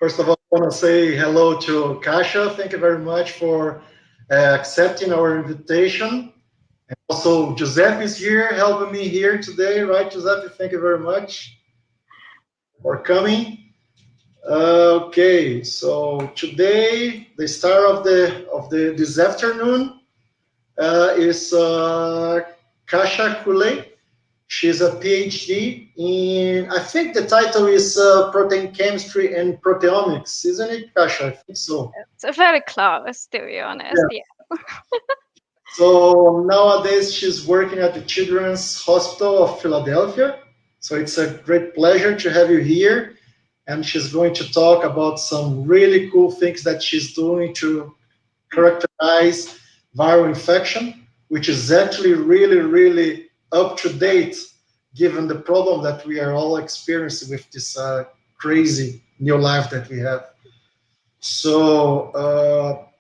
First of all, I want to say hello to Kasia. Thank you very much for accepting our invitation. And also, Giuseppe is here, helping me here today, right, Giuseppe? Thank you very much for coming. Okay, so today the star of the this afternoon is Kasia Kulej. She's a PhD in, I think the title is Protein Chemistry and Proteomics, isn't it, Kasia? I think so. It's very close, to be honest. Yeah. So nowadays she's working at the Children's Hospital of Philadelphia. So it's a great pleasure to have you here. And she's going to talk about some really cool things that she's doing to characterize viral infection, which is actually really, really up to date given the problem that we are all experiencing with this crazy new life that we have. So,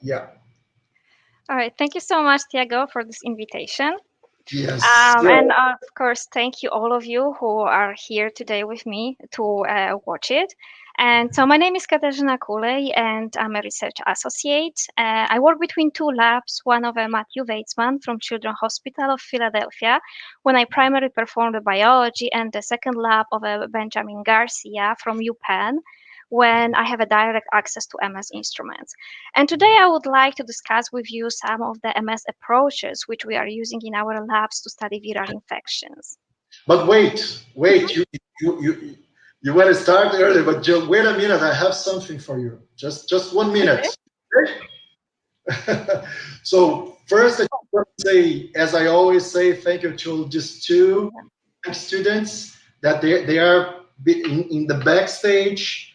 yeah. All right. Thank you so much, Tiago, for this invitation. Yes. And of course, thank you all of you who are here today with me to watch it. And so my name is Katarzyna Kulej, and I'm a research associate. I work between two labs, one of Matthew Weitzman from Children's Hospital of Philadelphia, when I primarily perform the biology, and the second lab of Benjamin Garcia from UPenn, when I have a direct access to MS instruments. And today I would like to discuss with you some of the MS approaches which we are using in our labs to study viral infections. But wait, you want to start early, but just wait a minute. I have something for you. Just 1 minute. Okay? So first, I want to say, as I always say, thank you to just two students that they are in the backstage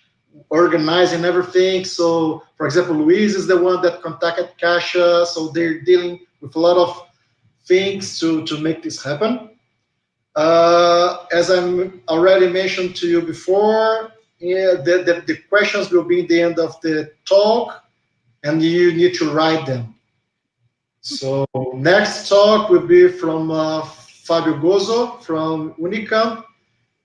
organizing everything. So, for example, Luis is the one that contacted Kasia. So they're dealing with a lot of things to make this happen. As I already mentioned to you before, the questions will be at the end of the talk, and you need to write them. So next talk will be from Fabio Gozzo from Unicamp,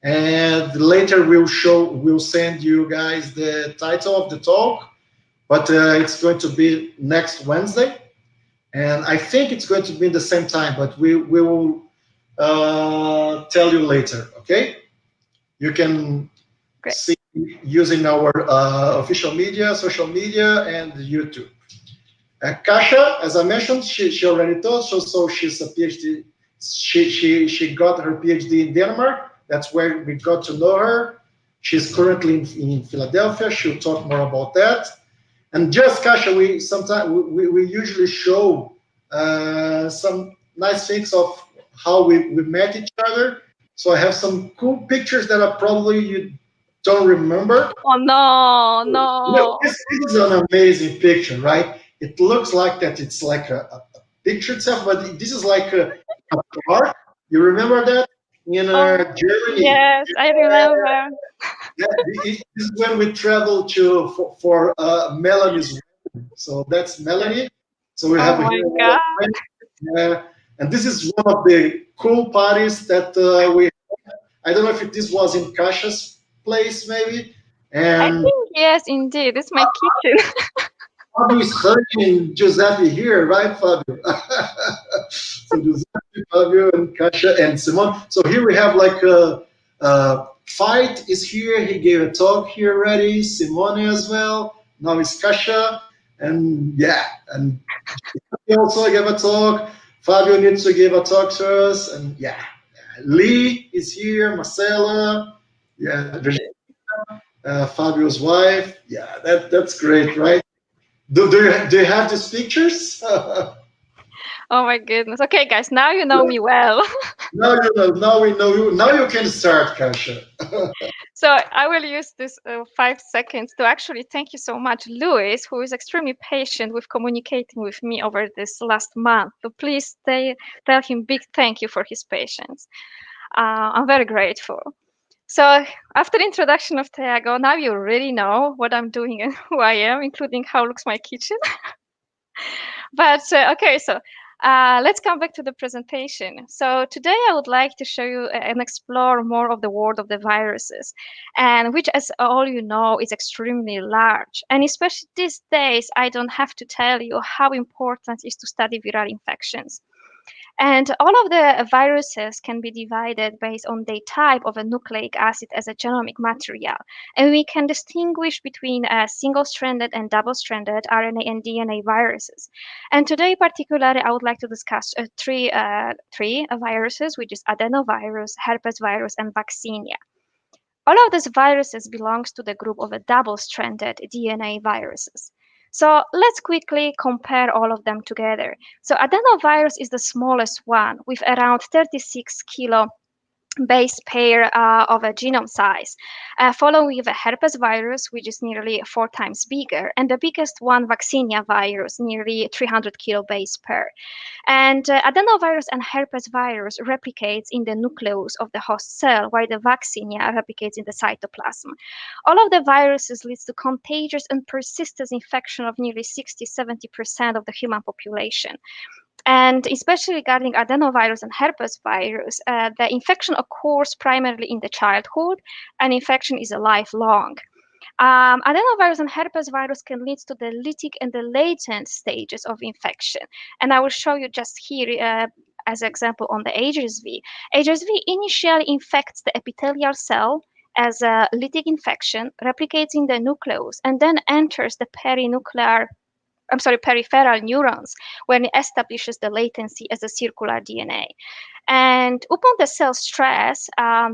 and later we'll send you guys the title of the talk, but it's going to be next Wednesday, and I think it's going to be the same time, but we will tell you later. Okay, you can see using our official media, social media, and YouTube. Kasia, as I mentioned, she already told, so she's a PhD. She got her PhD in Denmark. That's where we got to know her. She's currently in Philadelphia. She'll talk more about that. And just Kasia, we usually show some nice things of how we met each other. So I have some cool pictures that probably you don't remember. Oh no! This is an amazing picture, right? It looks like that it's like a picture itself, but this is like a car. You remember that in Germany? Yes, I remember. This is when we traveled for Melanie's wedding. So that's Melanie. So we have and this is one of the cool parties that we. I don't know if this was in Kasia's place, maybe. And I think yes, indeed, it's my kitchen. Fabio is hurting Giuseppe here, right, Fabio? So Giuseppe, Fabio, and Kasia and Simone. So here we have like Fight is here. He gave a talk here already. Simone as well. Now it's Kasia, and yeah, and he also gave a talk. Fabio needs to give a talk to us, and yeah, Lee is here. Marcela, yeah, Fabio's wife. Yeah, that's great, right? Do you have these pictures? Oh my goodness. Okay, guys, now you know me well. Now we know you. Now you can start, Kasia. So I will use this 5 seconds to actually thank you so much, Luis, who is extremely patient with communicating with me over this last month. So please tell him big thank you for his patience. I'm very grateful. So after the introduction of Tiago, now you really know what I'm doing and who I am, including how looks my kitchen. But okay, so Let's come back to the presentation. So today I would like to show you and explore more of the world of the viruses, and which, as all you know, is extremely large. And especially these days, I don't have to tell you how important it is to study viral infections. And all of the viruses can be divided based on the type of a nucleic acid as a genomic material. And we can distinguish between single-stranded and double-stranded RNA and DNA viruses. And today, particularly, I would like to discuss three viruses, which is adenovirus, herpes virus, and vaccinia. All of these viruses belongs to the group of a double-stranded DNA viruses. So let's quickly compare all of them together. So adenovirus is the smallest one with around 36 kilo base pair of a genome size, followed with a herpes virus, which is nearly 4 times bigger, and the biggest one, vaccinia virus, nearly 300 kilo base pair. And adenovirus and herpes virus replicates in the nucleus of the host cell, while the vaccinia replicates in the cytoplasm. All of the viruses leads to contagious and persistent infection of nearly 60-70% of the human population. And especially regarding adenovirus and herpes virus, the infection occurs primarily in the childhood, and infection is a lifelong. Adenovirus and herpes virus can lead to the lytic and the latent stages of infection. And I will show you just here as an example on the HSV. HSV initially infects the epithelial cell as a lytic infection, replicates in the nucleus, and then enters the peripheral neurons when it establishes the latency as a circular DNA. And upon the cell stress,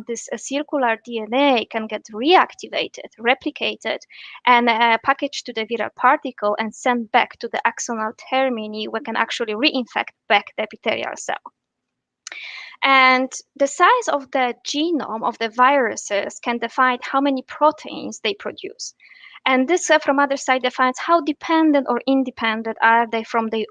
this circular DNA can get reactivated, replicated, and packaged to the viral particle and sent back to the axonal termini, where can actually reinfect back the epithelial cell. And the size of the genome of the viruses can define how many proteins they produce. And this, from other side, defines how dependent or independent are they from the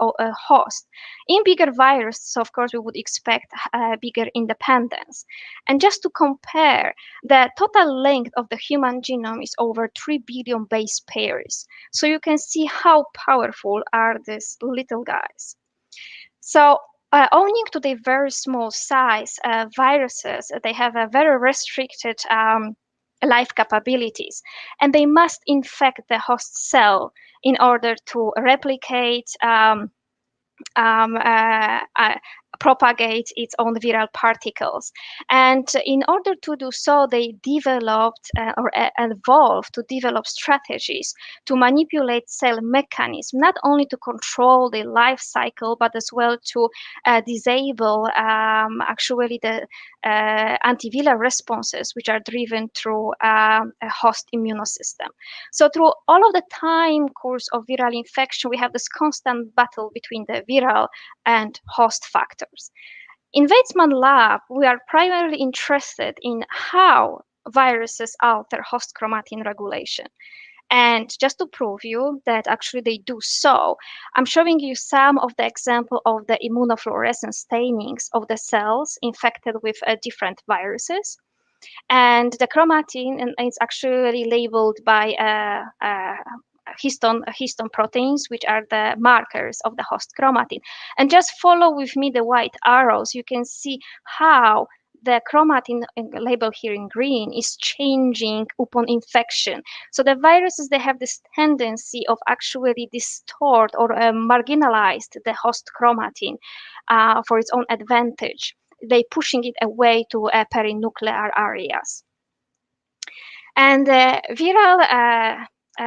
host. In bigger viruses, of course, we would expect bigger independence. And just to compare, the total length of the human genome is over 3 billion base pairs. So you can see how powerful are these little guys. So owing to their very small size, viruses, they have a very restricted life capabilities, and they must infect the host cell in order to replicate, um, uh, uh, propagate its own viral particles. And in order to do so, they developed or evolved to develop strategies to manipulate cell mechanism, not only to control the life cycle, but as well to disable actually the antiviral responses, which are driven through a host immune system. So through all of the time course of viral infection, we have this constant battle between the viral and host factors. In Weizmann lab, we are primarily interested in how viruses alter host chromatin regulation. And just to prove you that actually they do so, I'm showing you some of the example of the immunofluorescence stainings of the cells infected with different viruses. And the chromatin is actually labeled by histone proteins, which are the markers of the host chromatin. And just follow with me the white arrows. You can see how the chromatin label here in green is changing upon infection. So the viruses, they have this tendency of actually distort or marginalize the host chromatin for its own advantage. They pushing it away to perinuclear areas. And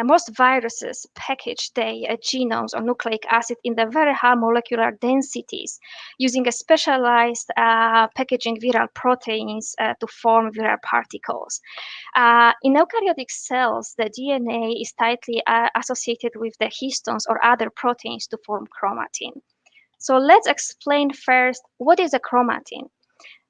most viruses package their genomes or nucleic acid in the very high molecular densities using a specialized packaging viral proteins to form viral particles. In eukaryotic cells, the DNA is tightly associated with the histones or other proteins to form chromatin. So let's explain first what is a chromatin.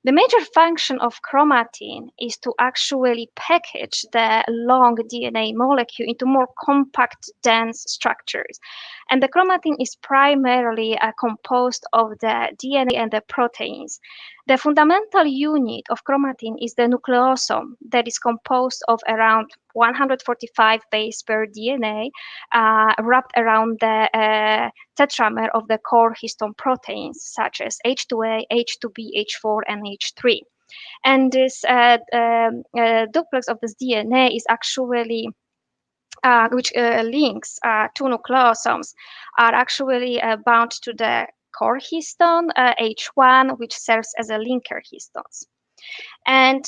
The major function of chromatin is to actually package the long DNA molecule into more compact, dense structures. And the chromatin is primarily composed of the DNA and the proteins. The fundamental unit of chromatin is the nucleosome that is composed of around 145 base pair DNA wrapped around the tetramer of the core histone proteins such as H2A, H2B, H4, and H3. And this duplex of this DNA is actually which links two nucleosomes are actually bound to the core histone H1, which serves as a linker histones. And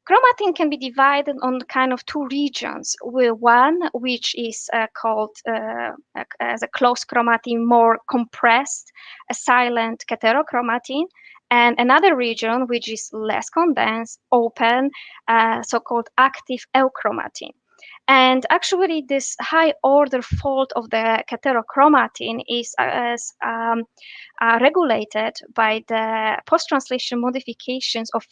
chromatin can be divided on kind of two regions. One which is called as a closed chromatin, more compressed, a silent heterochromatin, and another region which is less condensed, open, so-called active euchromatin. And actually, this high order fold of the heterochromatin is regulated by the post-translation modifications of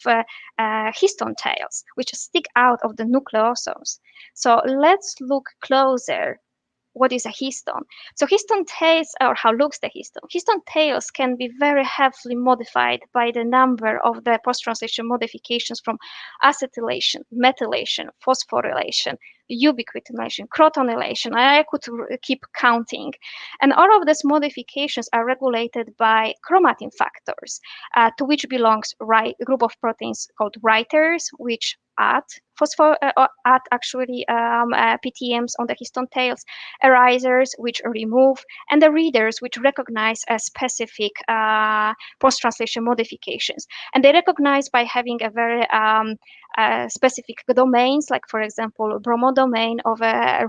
histone tails, which stick out of the nucleosomes. So let's look closer. What is a histone? So histone tails, or how looks the histone? Histone tails can be very heavily modified by the number of the post-translation modifications from acetylation, methylation, phosphorylation, ubiquitination, crotonylation. I could keep counting. And all of these modifications are regulated by chromatin factors, to which belongs a group of proteins called writers, which add PTMs on the histone tails, erasers which remove, and the readers which recognize a specific post-translation modifications. And they recognize by having a very specific domains, like for example, bromodomain of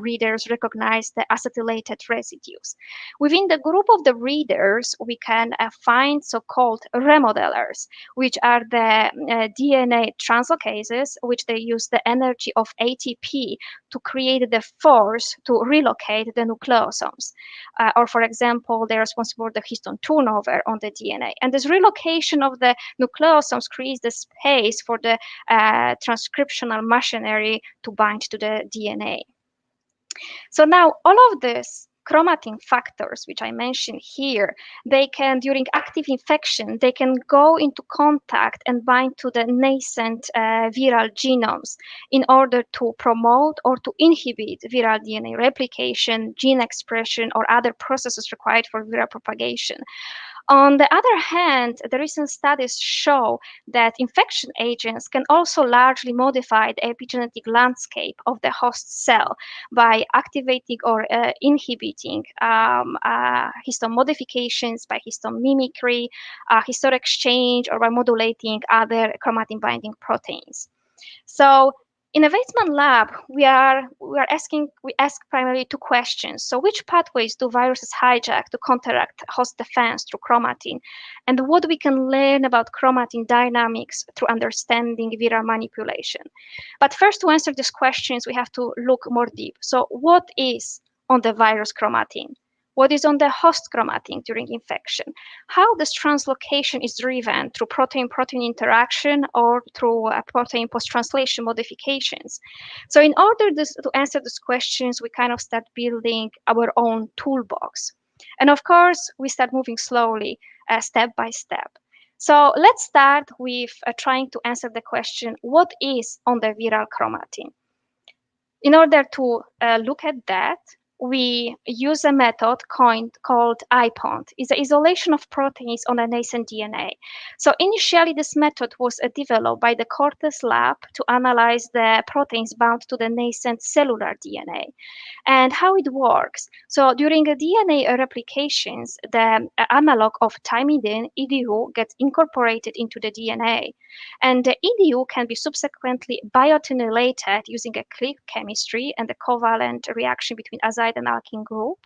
readers recognize the acetylated residues. Within the group of the readers, we can find so-called remodelers, which are the DNA translocases, which they use the energy of ATP to create the force to relocate the nucleosomes. Or for example, they're responsible for the histone turnover on the DNA. And this relocation of the nucleosomes creates the space for the transcriptional machinery to bind to the DNA. So now all of this chromatin factors, which I mentioned here, they can, during active infection, they can go into contact and bind to the nascent viral genomes in order to promote or to inhibit viral DNA replication, gene expression, or other processes required for viral propagation. On the other hand, the recent studies show that infection agents can also largely modify the epigenetic landscape of the host cell by activating or inhibiting histone modifications, by histone mimicry, histone exchange, or by modulating other chromatin binding proteins. So in a Weizmann lab, we ask primarily two questions. So which pathways do viruses hijack to counteract host defense through chromatin? And what we can learn about chromatin dynamics through understanding viral manipulation? But first, to answer these questions, we have to look more deep. So what is on the virus chromatin? What is on the host chromatin during infection? How this translocation is driven through protein-protein interaction or through protein post-translation modifications. So in order to answer these questions, we kind of start building our own toolbox. And of course, we start moving slowly, step by step. So let's start with trying to answer the question, what is on the viral chromatin? In order to look at that, we use a method called IPONT. It's the isolation of proteins on a nascent DNA. So initially, this method was developed by the Cortes lab to analyze the proteins bound to the nascent cellular DNA. And how it works. So during the DNA replications, the analog of thymidine, EDU, gets incorporated into the DNA. And the EDU can be subsequently biotinylated using a click chemistry and the covalent reaction between azide and alkene group.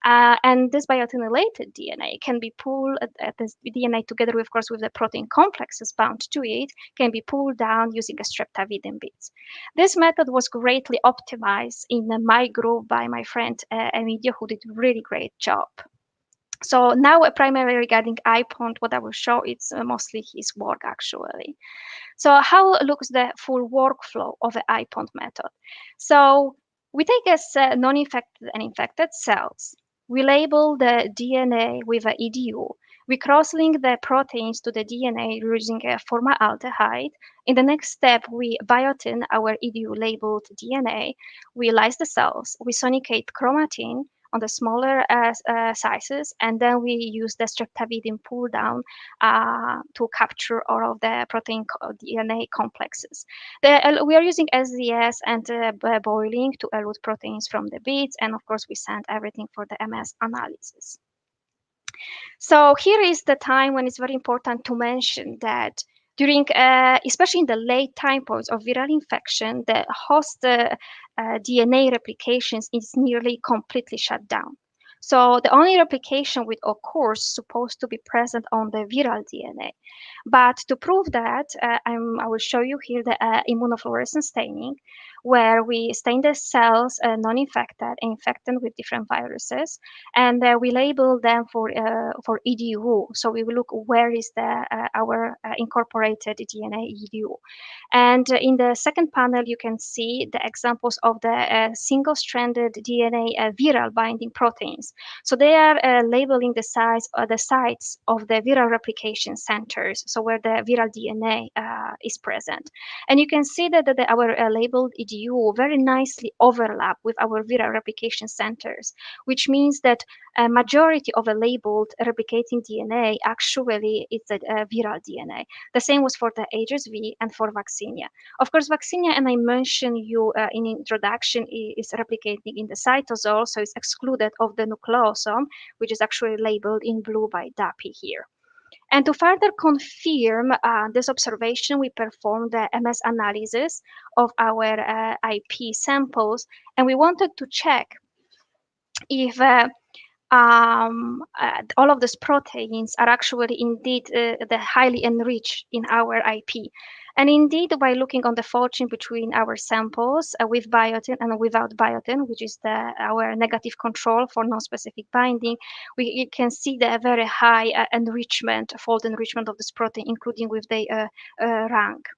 And this biotinylated DNA can be pulled, this DNA together, of course, with the protein complexes bound to it, can be pulled down using a streptavidin beads. This method was greatly optimized in my group by my friend Emilio, who did a really great job. So now, primarily regarding IPONT, what I will show, it's mostly his work, actually. So how looks the full workflow of the IPONT method? So we take as non-infected and infected cells. We label the DNA with an EDU. We cross-link the proteins to the DNA using a formaldehyde. In the next step, we biotin our EDU-labeled DNA. We lyse the cells. We sonicate chromatin on the smaller sizes, and then we use the streptavidin pull down to capture all of the DNA complexes. We are using SDS and boiling to elute proteins from the beads, and of course we send everything for the MS analysis. So here is the time when it's very important to mention that during, especially in the late time points of viral infection, the host DNA replications is nearly completely shut down. So the only replication which occurs supposed to be present on the viral DNA. But to prove that, I will show you here the immunofluorescence staining, where we stain the cells non-infected, infected with different viruses, and we label them for EDU. So we will look where is the our incorporated DNA EDU. And in the second panel, you can see the examples of the single-stranded DNA viral binding proteins. So they are labeling the sites of the viral replication centers, so where the viral DNA is present. And you can see that our labeled EDU very nicely overlap with our viral replication centers, which means that a majority of the labeled replicating DNA actually is a viral DNA. The same was for the HSV and for vaccinia. Of course, vaccinia, and I mentioned you in introduction, is replicating in the cytosol, so it's excluded of the nucleosome, which is actually labeled in blue by DAPI here. And to further confirm this observation, we performed the MS analysis of our IP samples, and we wanted to check if all of these proteins are actually indeed the highly enriched in our IP. And indeed, by looking on the fold chain between our samples with biotin and without biotin, which is our negative control for non-specific binding, we can see the very high enrichment, fold enrichment of this protein, including with the rank.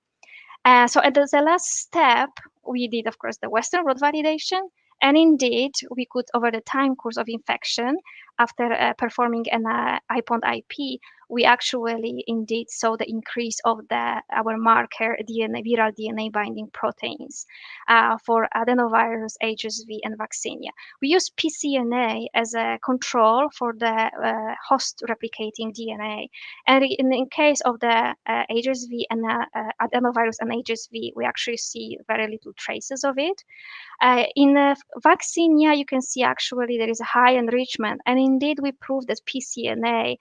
So at the last step, we did, of course, the Western blot validation. And indeed, we could, over the time course of infection, after performing an IPOND IP, we actually indeed saw the increase of our marker DNA, viral DNA binding proteins for adenovirus, HSV, and vaccinia. We use pCNA as a control for the host replicating DNA. And in case of the HSV and adenovirus and HSV, we actually see very little traces of it. In vaccinia, you can see actually there is a high enrichment, and indeed we proved that pCNA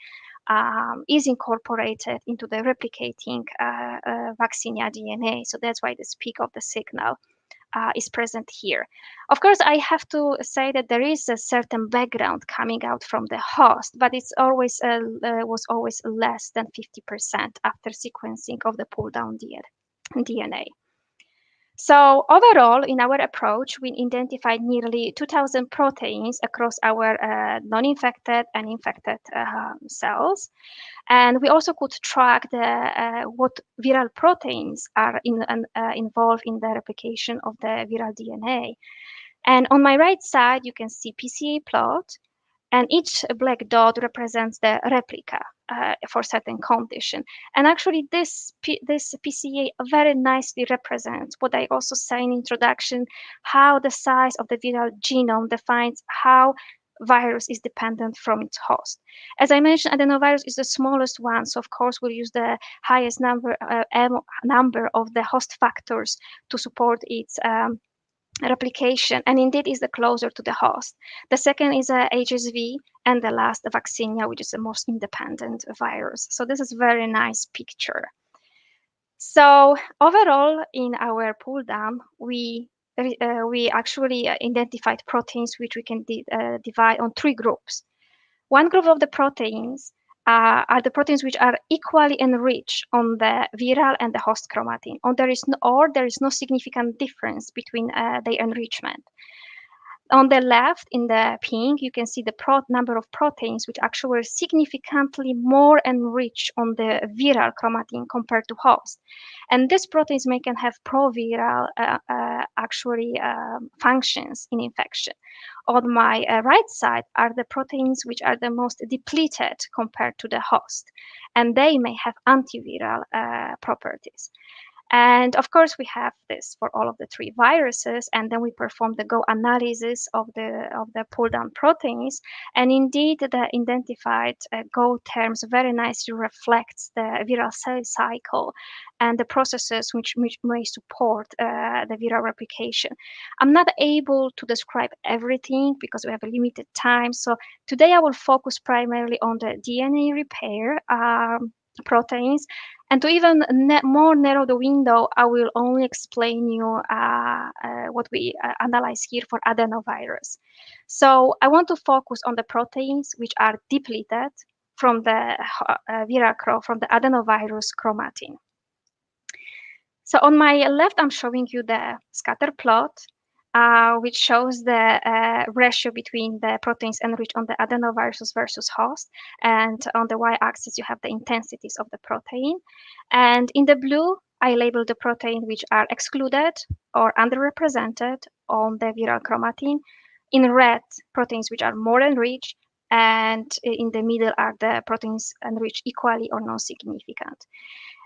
is incorporated into the replicating vaccinia DNA. So that's why this peak of the signal is present here. Of course, I have to say that there is a certain background coming out from the host, but it's always was always less than 50% after sequencing of the pull-down DNA. So overall, in our approach, we identified nearly 2,000 proteins across our non-infected and infected cells. And we also could track what viral proteins are involved in the replication of the viral DNA. And on my right side, you can see Pca Plot, and each black dot represents the replica for certain condition. And actually this PCA very nicely represents what I also say in introduction, how the size of the viral genome defines how virus is dependent from its host. As I mentioned, adenovirus is the smallest one, so of course we'll use the highest number of the host factors to support its replication, and indeed is the closer to the host. The second is HSV, and the last, the vaccinia, which is the most independent virus. So this is a very nice picture. So overall, in our pull down, we actually identified proteins which we can divide on 3 groups. One group of the proteins are the proteins which are equally enriched on the viral and the host chromatin, or there is no significant difference between their enrichment. On the left, in the pink, you can see the number of proteins which actually were significantly more enriched on the viral chromatin compared to host. And these proteins may can have proviral functions in infection. On my right side are the proteins which are the most depleted compared to the host, and they may have antiviral properties. And of course, we have this for all of the three viruses, and then we perform the Go analysis of the pull down proteins. And indeed, the identified Go terms very nicely reflects the viral cell cycle and the processes which may support the viral replication. I'm not able to describe everything because we have a limited time. So today I will focus primarily on the DNA repair proteins. And to even more narrow the window, I will only explain you what we analyze here for adenovirus. So I want to focus on the proteins which are depleted from the from the adenovirus chromatin. So on my left, I'm showing you the scatter plot, which shows the ratio between the proteins enriched on the adenovirus versus host. And on the y-axis, you have the intensities of the protein. And in the blue, I label the protein which are excluded or underrepresented on the viral chromatin. In red, proteins which are more enriched. And in the middle are the proteins enriched equally or non-significant.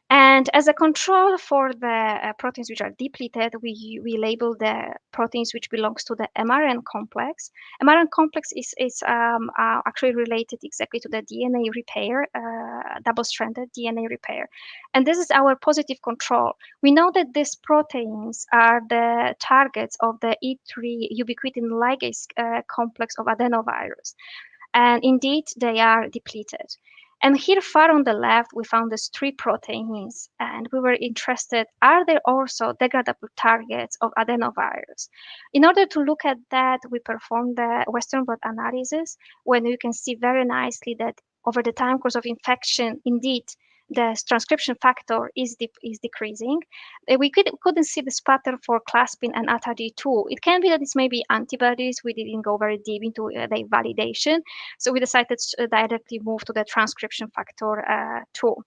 And as a control for the proteins which are depleted, we label the proteins which belongs to the mRNA complex. mRNA complex is actually related exactly to the DNA repair, double-stranded DNA repair. And this is our positive control. We know that these proteins are the targets of the E3 ubiquitin ligase complex of adenovirus. And indeed, they are depleted. And here far on the left, we found these three proteins, and we were interested, are there also degradable targets of adenovirus? In order to look at that, we performed the Western blot analysis, when you can see very nicely that over the time course of infection, indeed, the transcription factor is decreasing. We couldn't see this pattern for claspin and ATAD2. It can be that it's maybe antibodies. We didn't go very deep into the validation. So we decided to directly move to the transcription factor 2.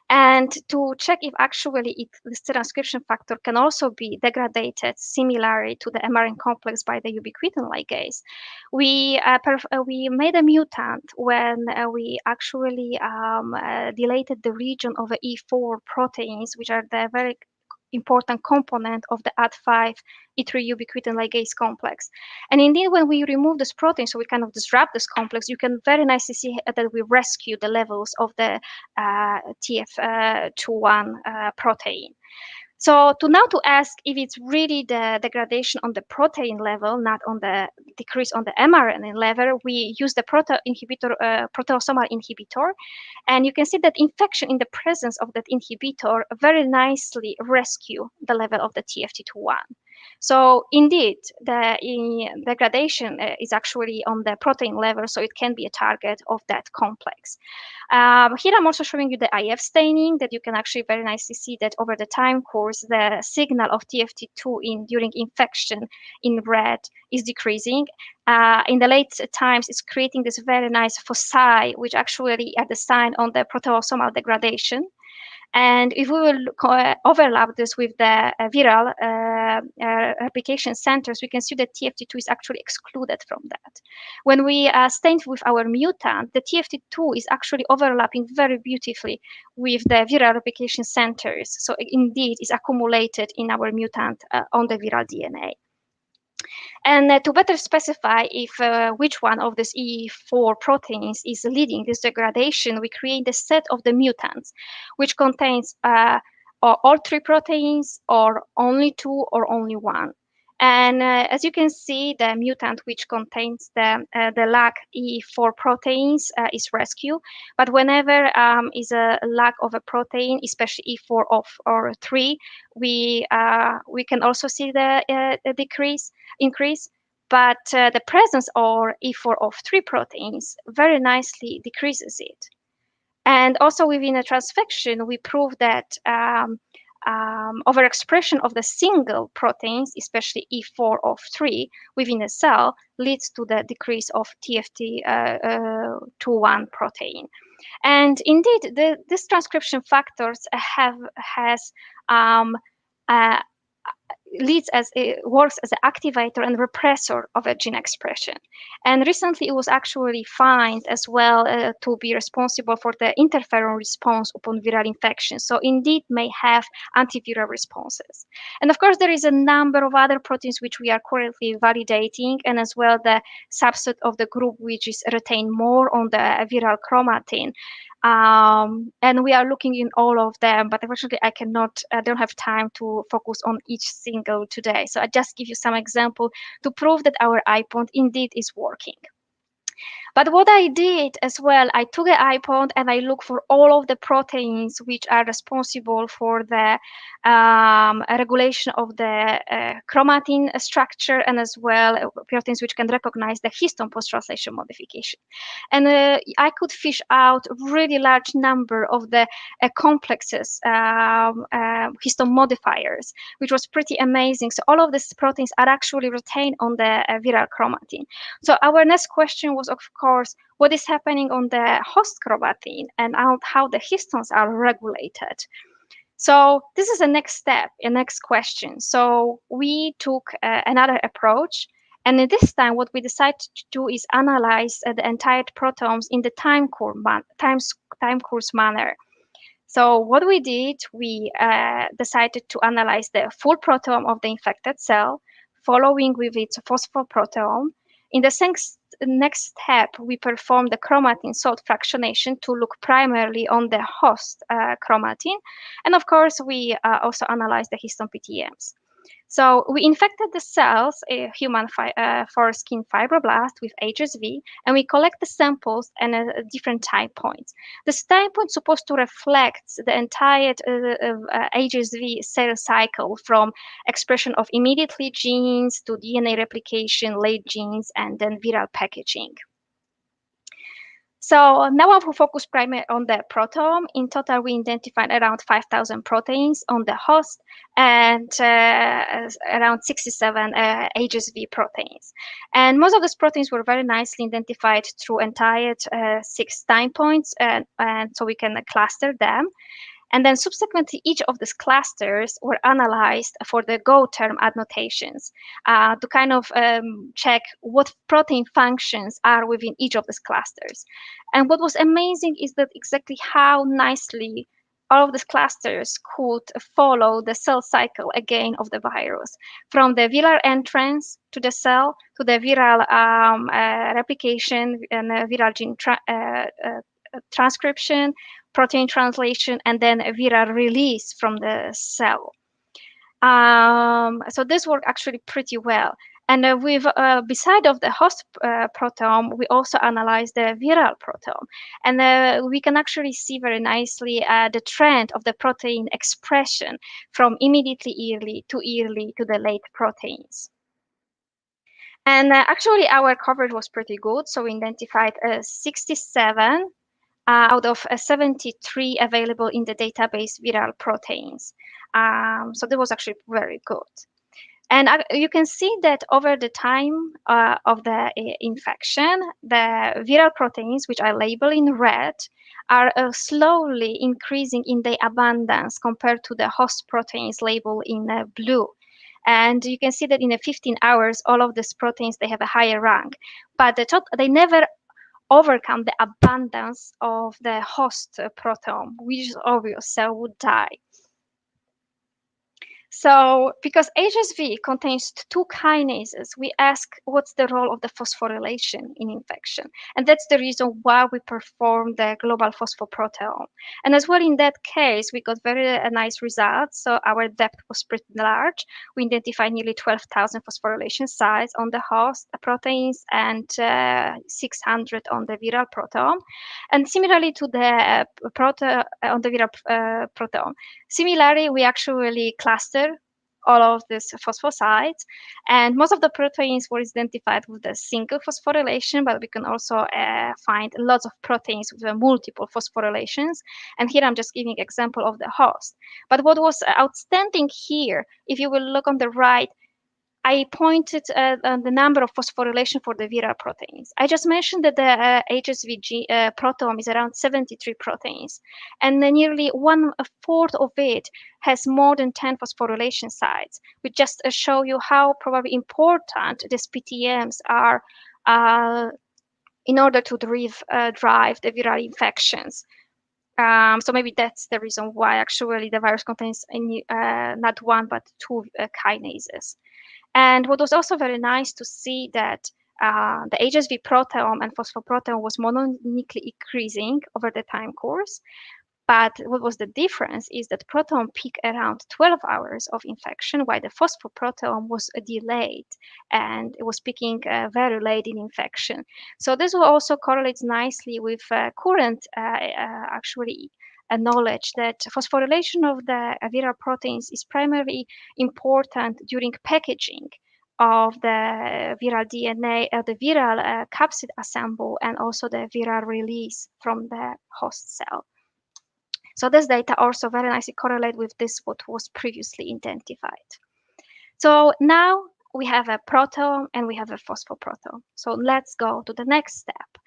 And to check if actually this transcription factor can also be degraded similarly to the mRNA complex by the ubiquitin ligase, we made a mutant when we actually deleted the region of the E4 proteins, which are the very important component of the AD5 E3 ubiquitin ligase complex. And indeed, when we remove this protein, so we kind of disrupt this complex, you can very nicely see that we rescue the levels of the TF21 protein. So to ask if it's really the degradation on the protein level, not on the decrease on the mRNA level, we use the proteasomal inhibitor. And you can see that infection in the presence of that inhibitor very nicely rescue the level of the TFT21. So indeed, the degradation is actually on the protein level, so it can be a target of that complex. Here I'm also showing you the IF staining, that you can actually very nicely see that over the time course, the signal of TFT2 during infection in red is decreasing. In the late times, it's creating this very nice foci, which actually are the sign on the proteasomal degradation. And if we will overlap this with the viral replication centers, we can see that TFT2 is actually excluded from that. When we stain with our mutant, the TFT2 is actually overlapping very beautifully with the viral replication centers. So indeed, it's accumulated in our mutant on the viral DNA. And to better specify if which one of these E4 proteins is leading this degradation, we create a set of the mutants, which contains all three proteins, or only two, or only one. And as you can see, the mutant which contains the lack E4 proteins is rescued. But whenever is a lack of a protein, especially E4 or 3, we can also see the increase. But the presence or E4 of 3 proteins very nicely decreases it. And also within a transfection, we prove that overexpression of the single proteins, especially E4 of 3 within a cell, leads to the decrease of TFT21 protein. And indeed, these transcription factors has uh, leads as it works as an activator and repressor of a gene expression. And recently it was actually found as well to be responsible for the interferon response upon viral infection. So indeed may have antiviral responses. And of course, there is a number of other proteins which we are currently validating, and as well the subset of the group which is retained more on the viral chromatin. And we are looking in all of them, but unfortunately I don't have time to focus on each single today. So I just give you some example to prove that our iPod indeed is working. But what I did as well, I took an iPod and I looked for all of the proteins which are responsible for the regulation of the chromatin structure, and as well proteins which can recognize the histone post-translation modification. And I could fish out really large number of the complexes, histone modifiers, which was pretty amazing. So all of these proteins are actually retained on the viral chromatin. So our next question was, of course, what is happening on the host chromatin and how the histones are regulated. So this is the next step, a next question. So we took another approach, and this time what we decided to do is analyze the entire proteomes in the time course manner. So what we did, we decided to analyze the full proteome of the infected cell, following with its phosphoproteome. In the next step, we perform the chromatin salt fractionation to look primarily on the host chromatin. And of course, we also analyze the histone PTMs. So we infected the cells, human foreskin fibroblast with HSV, and we collect the samples and different time points. This time point is supposed to reflect the entire HSV cell cycle, from expression of immediately genes to DNA replication, late genes, and then viral packaging. So now I will focus primarily on the proteome. In total, we identified around 5,000 proteins on the host and around 67 HSV proteins. And most of these proteins were very nicely identified through entire 6 time points, and so we can cluster them. And then subsequently, each of these clusters were analyzed for the Go term annotations to kind of check what protein functions are within each of these clusters. And what was amazing is that exactly how nicely all of these clusters could follow the cell cycle again of the virus, from the viral entrance to the cell to the viral replication and viral gene transcription, protein translation, and then a viral release from the cell. So this worked actually pretty well. And beside of the host proteome, we also analyzed the viral proteome. And we can actually see very nicely the trend of the protein expression from immediately early to the late proteins. And actually, our coverage was pretty good. So we identified 67 out of 73 available in the database viral proteins. So that was actually very good. And you can see that over the time of the infection, the viral proteins, which are labeled in red, are slowly increasing in their abundance compared to the host proteins labeled in blue. And you can see that in 15 hours, all of these proteins, they have a higher rank. But they never overcome the abundance of the host proteome, which is obvious, cell would die. So because HSV contains 2 kinases, we ask what's the role of the phosphorylation in infection. And that's the reason why we perform the global phosphoproteome. And as well, in that case, we got very nice results. So our depth was pretty large. We identified nearly 12,000 phosphorylation sites on the host proteins and 600 on the viral proteome. And similarly to the on the viral proteome. Similarly, we actually cluster all of these phosphosides. And most of the proteins were identified with a single phosphorylation, but we can also find lots of proteins with multiple phosphorylations. And here I'm just giving example of the host. But what was outstanding here, if you will look on the right, I pointed on the number of phosphorylation for the viral proteins. I just mentioned that the HSV proteome is around 73 proteins, and nearly 1/4 of it has more than 10 phosphorylation sites, which just show you how probably important these PTMs are in order to drive the viral infections. So maybe that's the reason why actually the virus contains not one but two kinases. And what was also very nice to see that the HSV proteome and phosphoproteome was mononically increasing over the time course. But what was the difference is that proteome peaked around 12 hours of infection, while the phosphoproteome was delayed and it was peaking very late in infection. So this will also correlates nicely with current actually knowledge that phosphorylation of the viral proteins is primarily important during packaging of the viral DNA, the viral capsid assemble, and also the viral release from the host cell. So this data also very nicely correlate with this what was previously identified. So now we have a proteome and we have a phosphoproteome. So let's go to the next step.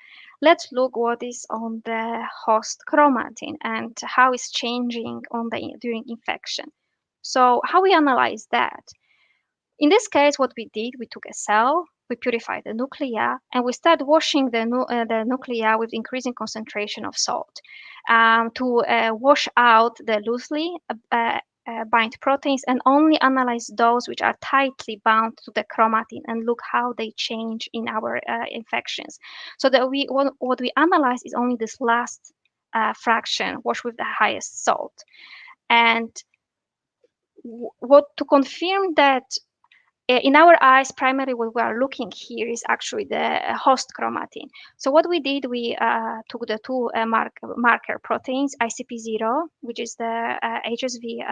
Let's look what is on the host chromatin and how it's changing during infection. So how we analyze that? In this case, what we did, we took a cell, we purified the nuclei, and we started washing the nuclei with increasing concentration of salt to wash out the loosely bind proteins and only analyze those which are tightly bound to the chromatin and look how they change in our infections. So that what we analyze is only this last fraction washed with the highest salt. And what to confirm that in our eyes, primarily what we are looking here is actually the host chromatin. So what we did, we took the two marker proteins, ICP0, which is the HSV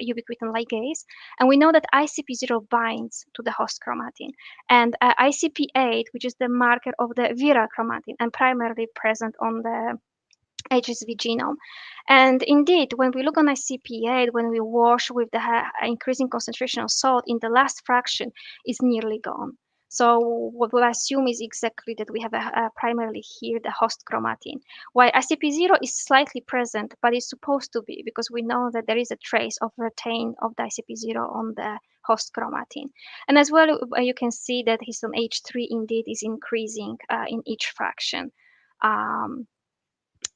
ubiquitin ligase, and we know that ICP0 binds to the host chromatin, and ICP8, which is the marker of the viral chromatin, and primarily present on the HSV genome. And indeed, when we look on ICP8, when we wash with the increasing concentration of salt in the last fraction, is nearly gone. So what we'll assume is exactly that we have primarily here the host chromatin. While ICP0 is slightly present, but it's supposed to be because we know that there is a trace of retain of the ICP0 on the host chromatin. And as well, you can see that histone H3 indeed is increasing in each fraction.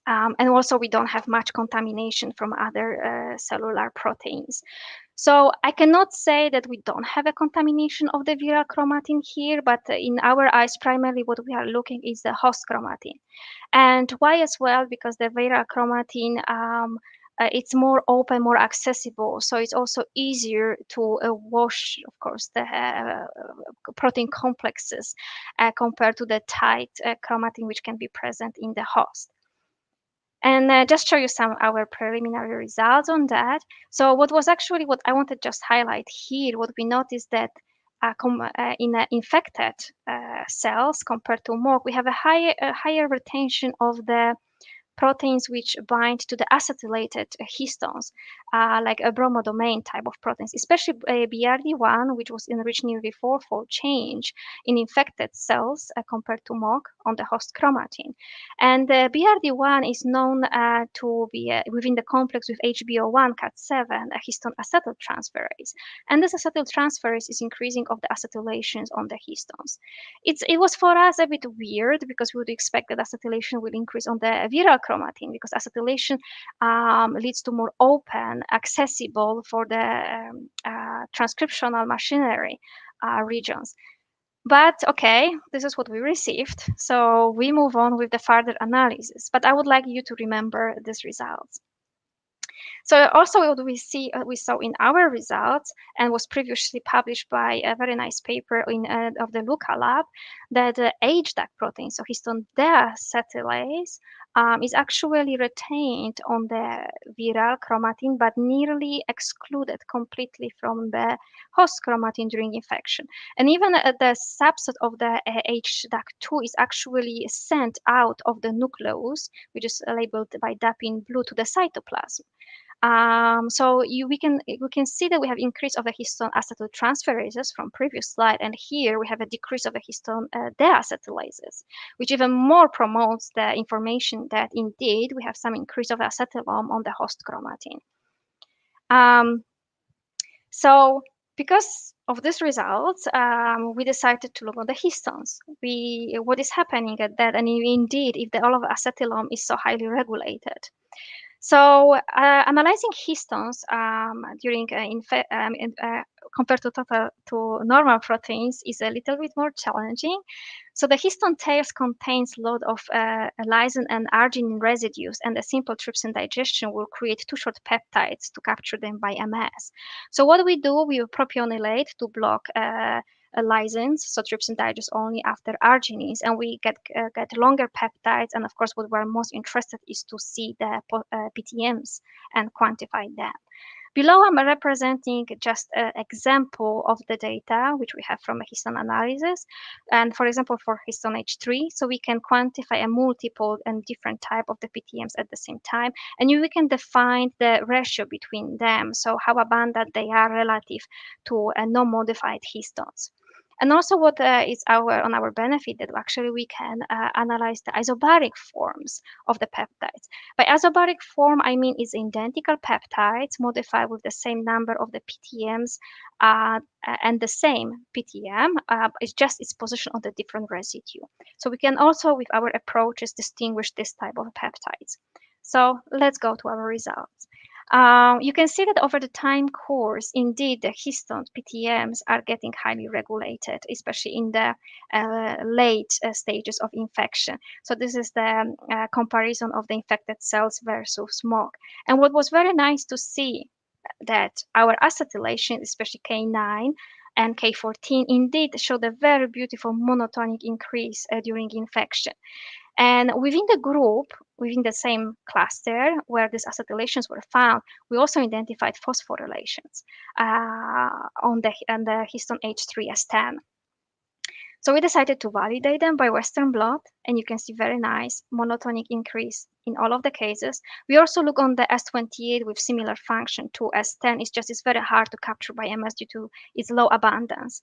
And also we don't have much contamination from other cellular proteins. So I cannot say that we don't have a contamination of the viral chromatin here, but in our eyes, primarily what we are looking is the host chromatin. And why as well? Because the viral chromatin, it's more open, more accessible. So it's also easier to wash, of course, the protein complexes compared to the tight chromatin, which can be present in the host. And just show you some our preliminary results on that. So what was actually what I wanted to just highlight here, what we noticed that in infected cells compared to mock, we have a higher retention of the proteins which bind to the acetylated histones, like a bromodomain type of proteins, especially BRD1, which was enriched nearly fourfold change in infected cells compared to mock on the host chromatin. And BRD1 is known to be within the complex with HBO1, CAT7, a histone acetyltransferase. And this acetyltransferase is increasing of the acetylations on the histones. It was for us a bit weird because we would expect that acetylation will increase on the viral chromatin because acetylation leads to more open, accessible for the transcriptional machinery regions. But okay, this is what we received. So we move on with the further analysis. But I would like you to remember these results. So also what we saw in our results, and was previously published by a very nice paper of the Luca lab, that the HDAC protein, so histone deacetylase, is actually retained on the viral chromatin, but nearly excluded completely from the host chromatin during infection. And even the subset of the HDAC2 is actually sent out of the nucleus, which is labeled by DAP in blue, to the cytoplasm. So we can see that we have increase of the histone acetyltransferases from previous slide, and here we have a decrease of the histone deacetylases, which even more promotes the information that indeed we have some increase of acetylome on the host chromatin. So because of these results, we decided to look at the histones. What is happening at that, and indeed, if the all of acetylome is so highly regulated. So analyzing histones during compared to normal proteins is a little bit more challenging. So the histone tails contains a lot of lysine and arginine residues, and a simple trypsin digestion will create too short peptides to capture them by MS. So what we do, we propionylate to block lysines, so trypsin digest only after arginines, and we get longer peptides. And of course, what we're most interested is to see the PTMs and quantify them. Below, I'm representing just an example of the data which we have from a histone analysis. And for example, for histone H3, so we can quantify a multiple and different type of the PTMs at the same time. And we can define the ratio between them, so how abundant they are relative to non-modified histones. And also what is on our benefit, that actually we can analyze the isobaric forms of the peptides. By isobaric form, I mean it's identical peptides modified with the same number of the PTMs and the same PTM. It's just its position on the different residue. So we can also, with our approaches, distinguish this type of peptides. So let's go to our results. You can see that over the time course, indeed, the histones, PTMs, are getting highly regulated, especially in the late stages of infection. So this is the comparison of the infected cells versus smoke. And what was very nice to see, that our acetylation, especially K9 and K14, indeed showed a very beautiful monotonic increase during infection. And within the group, within the same cluster where these acetylations were found, we also identified phosphorylations on the histone H3 as 10. So we decided to validate them by Western blot, and you can see very nice monotonic increase in all of the cases. We also look on the S28 with similar function to S10. It's very hard to capture by MS due to its low abundance.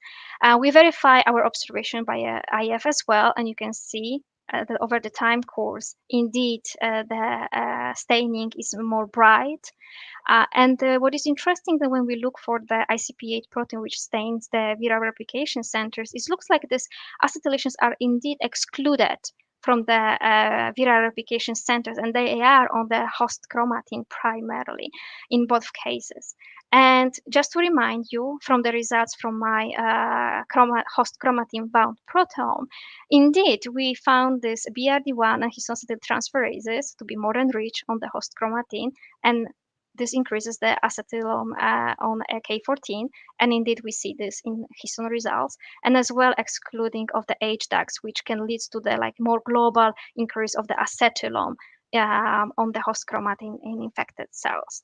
We verify our observation by IF as well, and you can see that over the time course, indeed, the staining is more bright. And what is interesting that when we look for the ICP8 protein, which stains the viral replication centers, it looks like these acetylations are indeed excluded from the viral replication centers, and they are on the host chromatin primarily in both cases. And just to remind you from the results from my host chromatin bound proteome, indeed, we found this BRD1 and histone acetyltransferases to be more enriched on the host chromatin, and this increases the acetylome on K14, and indeed we see this in histone results, and as well excluding of the HDACs, which can lead to the more global increase of the acetylome on the host chromatin in infected cells.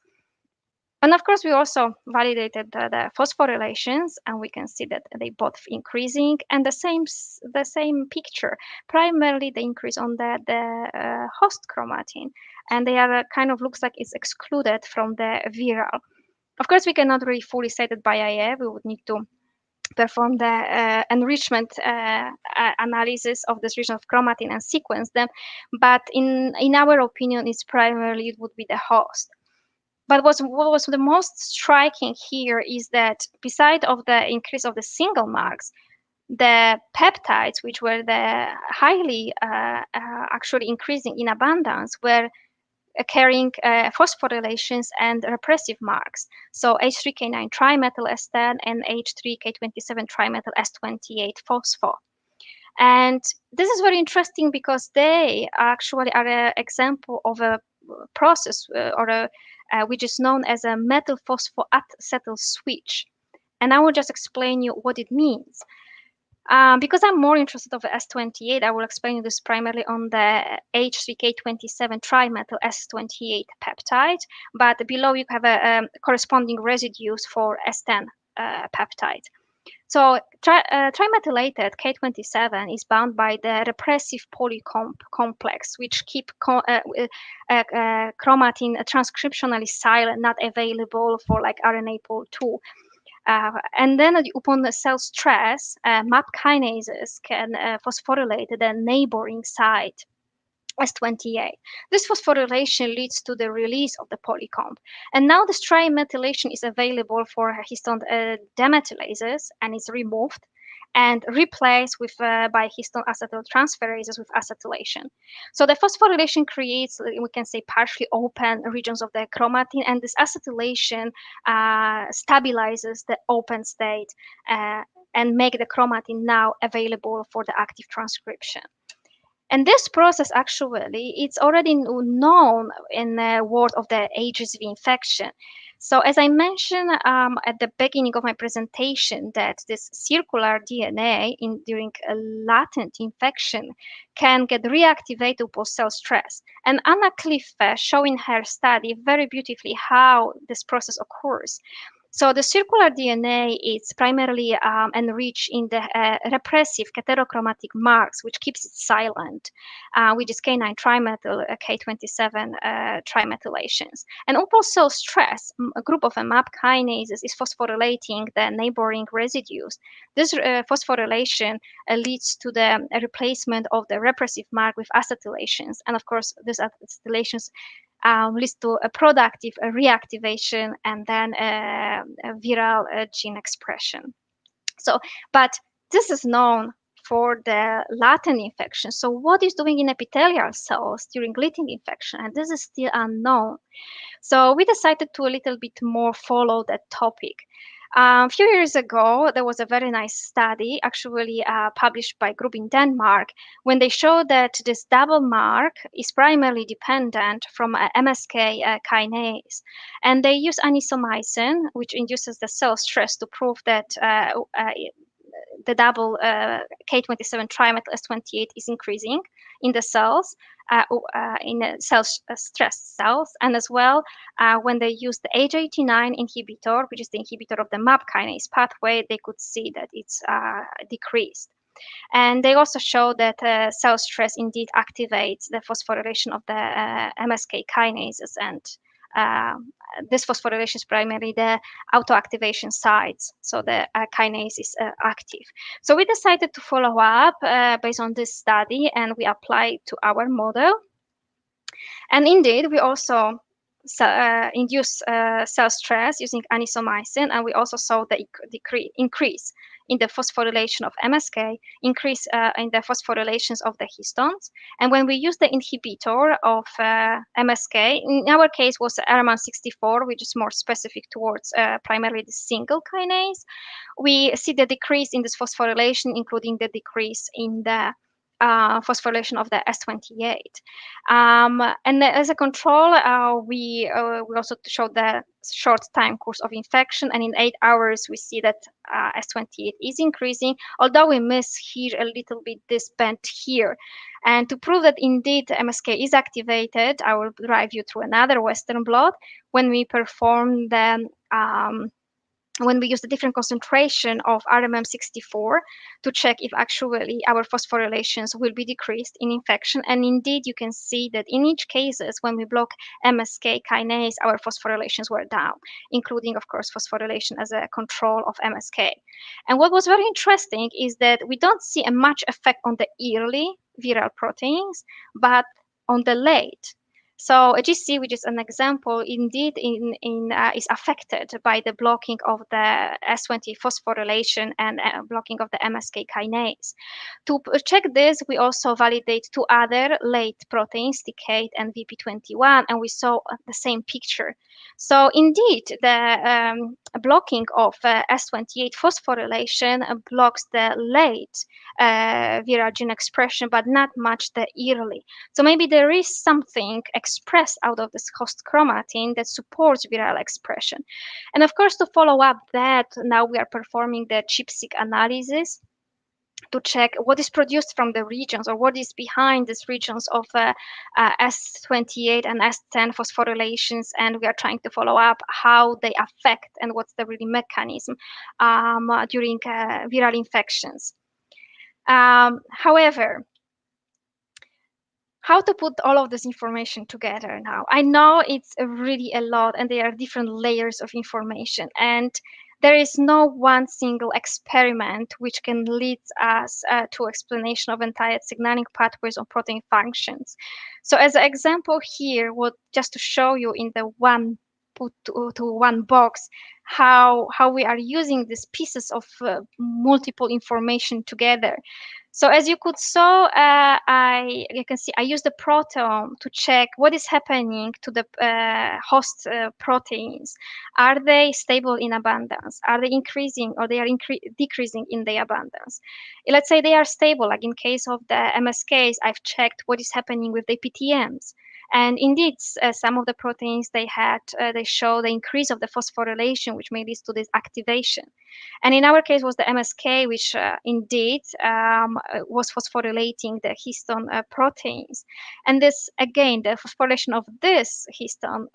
And of course, we also validated the phosphorylations, and we can see that they both increasing, and the same picture, primarily the increase on the host chromatin, and they are looks like it's excluded from the viral. Of course, we cannot really fully say that by IF. We would need to perform the enrichment analysis of this region of chromatin and sequence them, but in our opinion, it's primarily it would be the host. But what was the most striking here is that beside of the increase of the single marks, the peptides, which were the highly actually increasing in abundance, were carrying phosphorylations and repressive marks. So H3K9 trimethyl S10 and H3K27 trimethyl S28 phospho. And this is very interesting because they actually are an example of a process or a which is known as a metal phosphoacetyl switch. And I will just explain you what it means. Because I'm more interested of the S28, I will explain this primarily on the H3K27 trimethyl S28 peptide, but below you have a corresponding residues for S10 peptide. So trimethylated K27 is bound by the repressive polycomplex, which keep chromatin transcriptionally silent, not available for like RNA pol 2. And then upon the cell stress, MAP kinases can phosphorylate the neighboring site, S28. This phosphorylation leads to the release of the polycomb. And now this trimethylation is available for histone demethylases and is removed and replaced with by histone acetyltransferases with acetylation. So the phosphorylation creates, we can say, partially open regions of the chromatin, and this acetylation stabilizes the open state and make the chromatin now available for the active transcription. And this process actually, it's already known in the world of the HSV infection. So as I mentioned at the beginning of my presentation, that this circular DNA during a latent infection can get reactivated post-cell stress. And Anna Cliff showed in her study very beautifully how this process occurs. So the circular DNA is primarily enriched in the repressive heterochromatic marks, which keeps it silent, which is K9 trimethyl, K27 trimethylations. And also stress, a group of MAP kinases is phosphorylating the neighboring residues. This phosphorylation leads to the replacement of the repressive mark with acetylations. And of course, these acetylations leads to a productive reactivation and then a viral gene expression. So, but this is known for the latent infection. So what is doing in epithelial cells during latent infection? And this is still unknown. So we decided to a little bit more follow that topic. A few years ago, there was a very nice study, actually published by a group in Denmark, when they showed that this double mark is primarily dependent from MSK kinase. And they use anisomycin, which induces the cell stress, to prove that the double K27 trimethyl S28 is increasing in the cells, in cell stress cells, and as well when they use the H89 inhibitor, which is the inhibitor of the MAP kinase pathway, they could see that it's decreased. And they also show that cell stress indeed activates the phosphorylation of the MSK kinases, and this phosphorylation is primarily the autoactivation sites, so the kinase is active. So we decided to follow up based on this study, and we applied to our model. And indeed, we also induce cell stress using anisomycin, and we also saw the increase in the phosphorylation of MSK, increase in the phosphorylations of the histones. And when we use the inhibitor of MSK, in our case was RMAN64, which is more specific towards primarily the single kinase, we see the decrease in this phosphorylation, including the decrease in the phosphorylation of the S28. And as a control, we also showed the short time course of infection, and in 8 hours we see that S28 is increasing, although we miss here a little bit this band here. And to prove that indeed MSK is activated, I will drive you through another Western blot when we perform the when we use the different concentration of RMM64 to check if actually our phosphorylations will be decreased in infection. And indeed, you can see that in each cases, when we block MSK kinase, our phosphorylations were down, including, of course, phosphorylation as a control of MSK. And what was very interesting is that we don't see a much effect on the early viral proteins, but on the late. So a GC, which is an example, indeed is affected by the blocking of the S20 phosphorylation and blocking of the MSK kinase. To check this, we also validate two other late proteins, TK and VP21, and we saw the same picture. So indeed, the blocking of S28 phosphorylation blocks the late viral gene expression, but not much the early. So maybe there is something expressed out of this host chromatin that supports viral expression. And of course, to follow up that, now we are performing the ChIP-seq analysis to check what is produced from the regions or what is behind these regions of S28 and S10 phosphorylations, and we are trying to follow up how they affect and what's the really mechanism during viral infections. However, how to put all of this information together now? I know it's really a lot and there are different layers of information, and there is no one single experiment which can lead us to explanation of entire signaling pathways or protein functions. So as an example here, what just to show you in the one put to one box how we are using these pieces of multiple information together. So as you could saw, you can see I use the proteome to check what is happening to the host proteins. Are they stable in abundance? Are they increasing or they are decreasing in their abundance? Let's say they are stable, like in case of the MSKs, I've checked what is happening with the PTMs. And indeed, some of the proteins they show the increase of the phosphorylation, which may lead to this activation. And in our case was the MSK, which indeed was phosphorylating the histone proteins. And this, again, the phosphorylation of this histone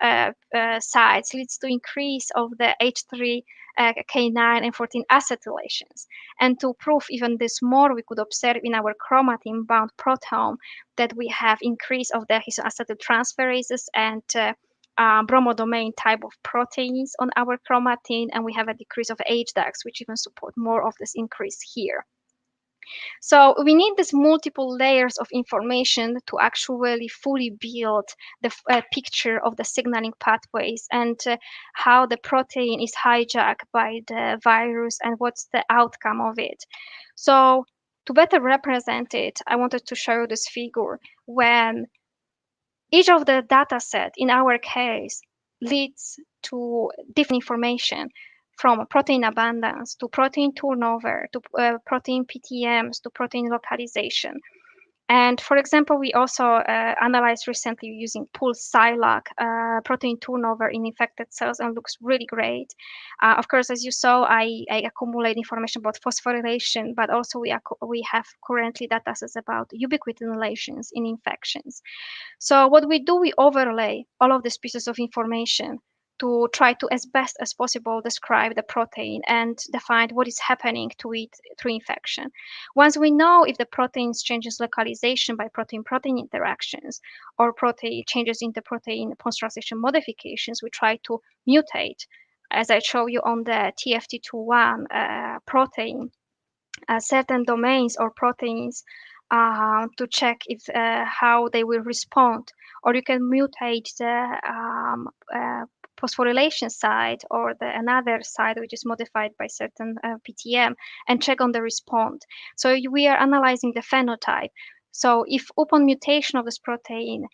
sites leads to increase of the H3 K9 and 14 acetylations. And to prove even this more, we could observe in our chromatin-bound proteome that we have increase of the histone acetyltransferases and bromodomain type of proteins on our chromatin, and we have a decrease of HDACs, which even support more of this increase here. So we need these multiple layers of information to actually fully build the picture of the signaling pathways and how the protein is hijacked by the virus and what's the outcome of it. So to better represent it, I wanted to show you this figure when each of the data set, in our case, leads to different information from protein abundance to protein turnover to protein PTMs to protein localization. And for example, we also analyzed recently using pulse SILAC protein turnover in infected cells and looks really great. Of course, as you saw, I accumulate information about phosphorylation, but also we have currently data sets about ubiquitinations in infections. So what we do, we overlay all of these pieces of information to try to, as best as possible, describe the protein and define what is happening to it through infection. Once we know if the protein changes localization by protein-protein interactions or protein changes in the protein post-translation modifications, we try to mutate, as I show you on the TFT21 protein, certain domains or proteins to check if how they will respond, or you can mutate the phosphorylation site or another site which is modified by certain PTM and check on the response. So we are analyzing the phenotype. So if upon mutation of this protein,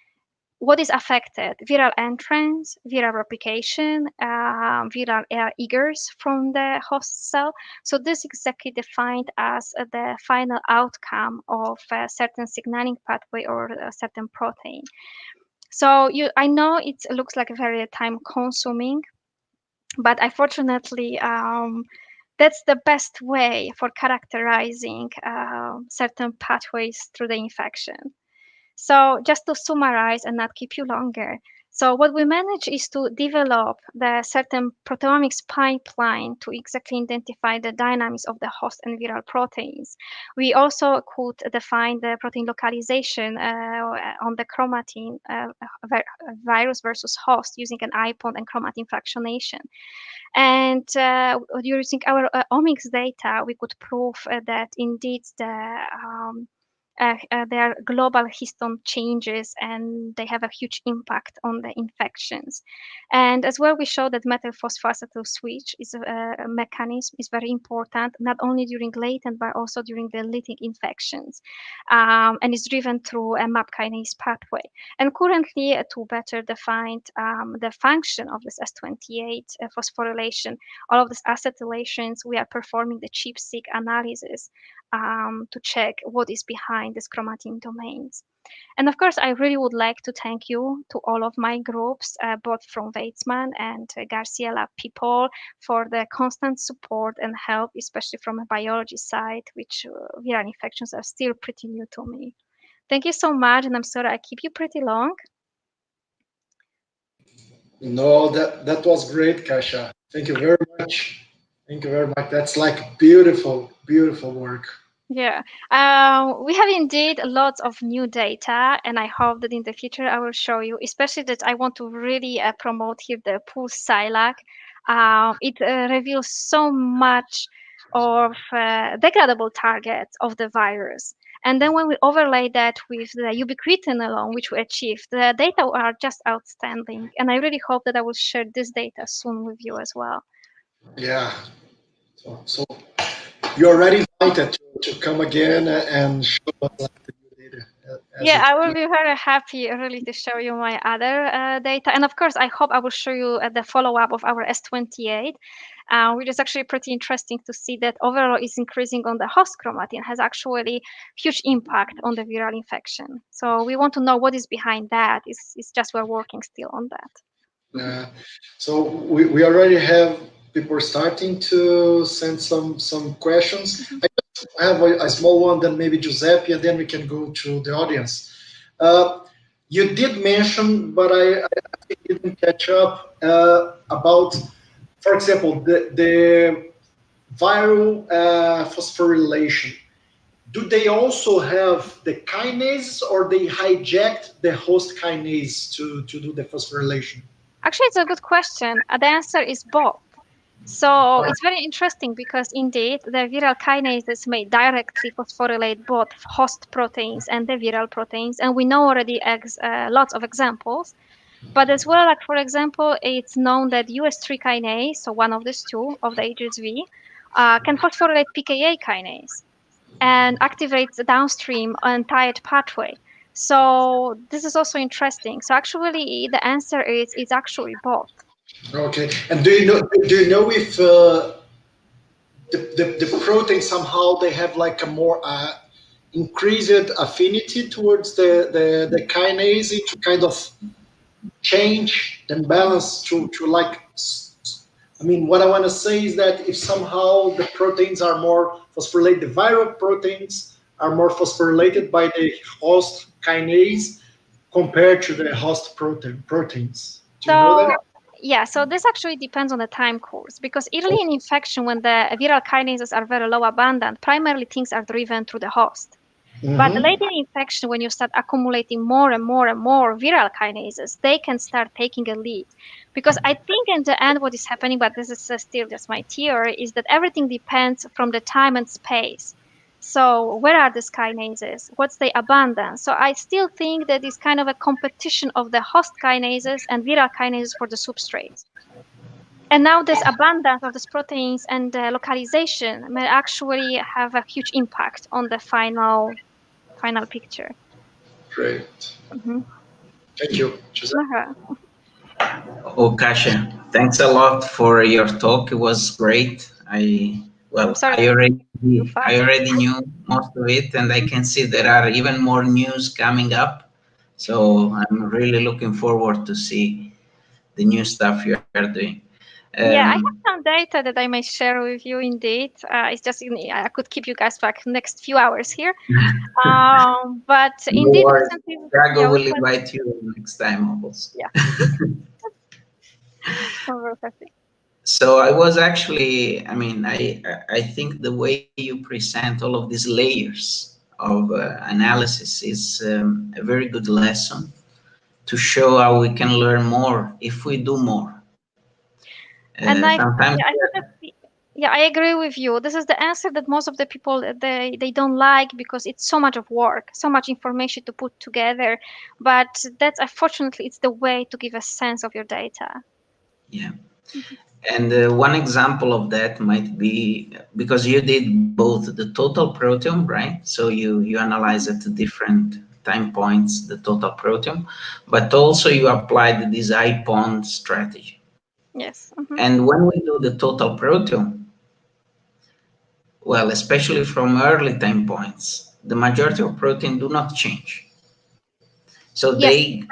what is affected? Viral entrance, viral replication, viral egress from the host cell. So this exactly defined as the final outcome of a certain signaling pathway or a certain protein. So I know it looks like very time consuming, but unfortunately, that's the best way for characterizing certain pathways through the infection. So just to summarize and not keep you longer, so what we manage is to develop the certain proteomics pipeline to exactly identify the dynamics of the host and viral proteins. We also could define the protein localization on the chromatin virus versus host using an IPON and chromatin fractionation. And using our omics data, we could prove that indeed They are global histone changes, and they have a huge impact on the infections. And as well, we show that metal phosphoacetyl switch is a mechanism is very important, not only during latent but also during the lytic infections, and is driven through a MAP kinase pathway. And currently, to better define the function of this S28 phosphorylation, all of these acetylations, we are performing the ChIP-seq analysis to check what is behind these chromatin domains. And of course, I really would like to thank you to all of my groups, both from Weizmann and Garcia Lab people, for the constant support and help, especially from a biology side, which viral infections are still pretty new to me. Thank you so much, and I'm sorry I keep you pretty long. No, that was great, Kasia. Thank you very much. Thank you very much. That's like beautiful, beautiful work. Yeah, we have indeed lots of new data, and I hope that in the future I will show you, especially that I want to really promote here the Pulse SILAC. It reveals so much of degradable targets of the virus. And then when we overlay that with the ubiquitin alone, which we achieved, the data are just outstanding. And I really hope that I will share this data soon with you as well. Yeah. So you're already invited to come again and show us like the new data as Yeah, it. I will be very happy really to show you my other data. And of course, I hope I will show you the follow-up of our S28, which is actually pretty interesting to see that overall is increasing on the host chromatin, has actually huge impact on the viral infection. So we want to know what is behind that. It's just we're working still on that. So we already have people starting to send some questions. I have a small one, then maybe Giuseppe, and then we can go to the audience. You did mention, but I didn't catch up about, for example, the viral phosphorylation. Do they also have the kinase, or they hijacked the host kinase to do the phosphorylation? Actually, it's a good question. The answer is both. So it's very interesting because indeed the viral kinases may directly phosphorylate both host proteins and the viral proteins, and we know already lots of examples. But as well, like for example, it's known that US3 kinase, so one of these two of the HSV, can phosphorylate Pca kinase and activates the downstream untied pathway. So this is also interesting. So actually, the answer is it's actually both. Okay. And do you know if the protein somehow they have like a more increased affinity towards the kinase to kind of change and balance to like, I mean, what I want to say is that if somehow the proteins are more phosphorylated, the viral proteins are more phosphorylated by the host kinase compared to the host proteins. Do you know So that? yeah, so this actually depends on the time course because early in infection, when the viral kinases are very low abundant, primarily things are driven through the host. But Mm-hmm. late in infection, when you start accumulating more and more and more viral kinases, they can start taking a lead. Because I think in the end, what is happening, but this is still just my theory, is that everything depends from the time and space. So where are these kinases? What's the abundance? So I still think that it's kind of a competition of the host kinases and viral kinases for the substrates. And now this abundance of these proteins and the localization may actually have a huge impact on the final picture. Great. Mm-hmm. Thank you, Joseph. Uh-huh. Oh, Kasia, thanks a lot for your talk. It was great. I'm sorry, too I fast. already knew most of it, and I can see there are even more news coming up. So I'm really looking forward to see the new stuff you are doing. Yeah, I have some data that I may share with you indeed. It's just I could keep you guys back next few hours here. But No indeed, worries. recently, Tiago yeah, will invite you next time also. yeah, so we're happy. So I was actually, I mean, I think the way you present all of these layers of analysis is a very good lesson to show how we can learn more if we do more. And Sometimes, yeah, I think that Yeah, I agree with you. This is the answer that most of the people they don't like because it's so much of work, so much information to put together. But that's unfortunately it's the way to give a sense of your data. Yeah. And one example of that might be because you did both the total proteome, right? So you analyze Mhm. at different time points the total proteome, but also you applied this I-pond strategy. Yes. And when we do the total proteome, well, especially from early time points, the majority of protein do not change. So Yes.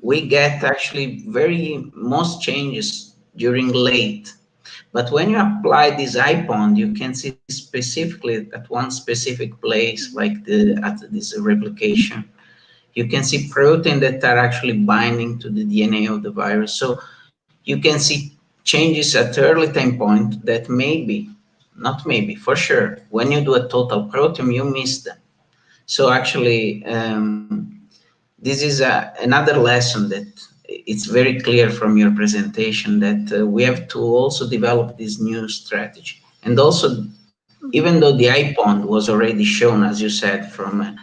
we get actually very most changes during late. But when you apply this iPond, you can see specifically at one specific place, like at this replication, you can see protein that are actually binding to the DNA of the virus. So you can see changes at early time point that maybe, not maybe, for sure, when you do a total proteome, you miss them. So actually, this is another lesson that it's very clear from your presentation that we have to also develop this new strategy. And also, Mhm. even though the iPond was already shown, as you said, from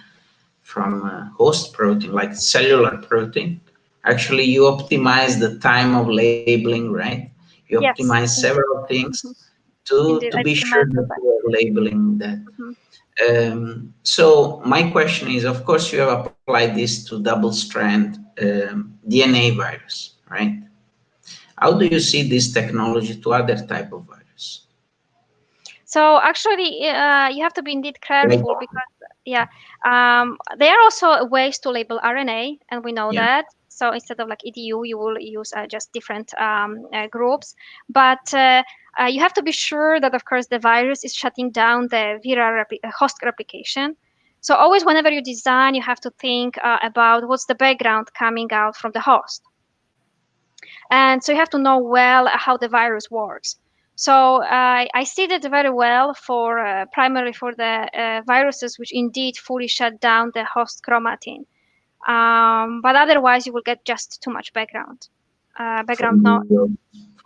host protein, like cellular protein, actually you optimize the time of labeling, right? You optimize Yes. Indeed. several things Mhm. to Indeed. I be did sure imagine that that. you are labeling that. Mhm. So my question is, of course, you have applied this to double-strand DNA virus, right? How do you see this technology to other type of virus? So actually, you have to be indeed Like, careful because yeah, there are also ways to label RNA, and we know yeah, that. So instead of like EDU, you will use just different groups. But you have to be sure that, of course, the virus is shutting down the host replication. So always, whenever you design, you have to think about what's the background coming out from the host. And so you have to know well how the virus works. So I see that very well for primarily for the viruses which indeed fully shut down the host chromatin. But otherwise, you will get just too much background no, from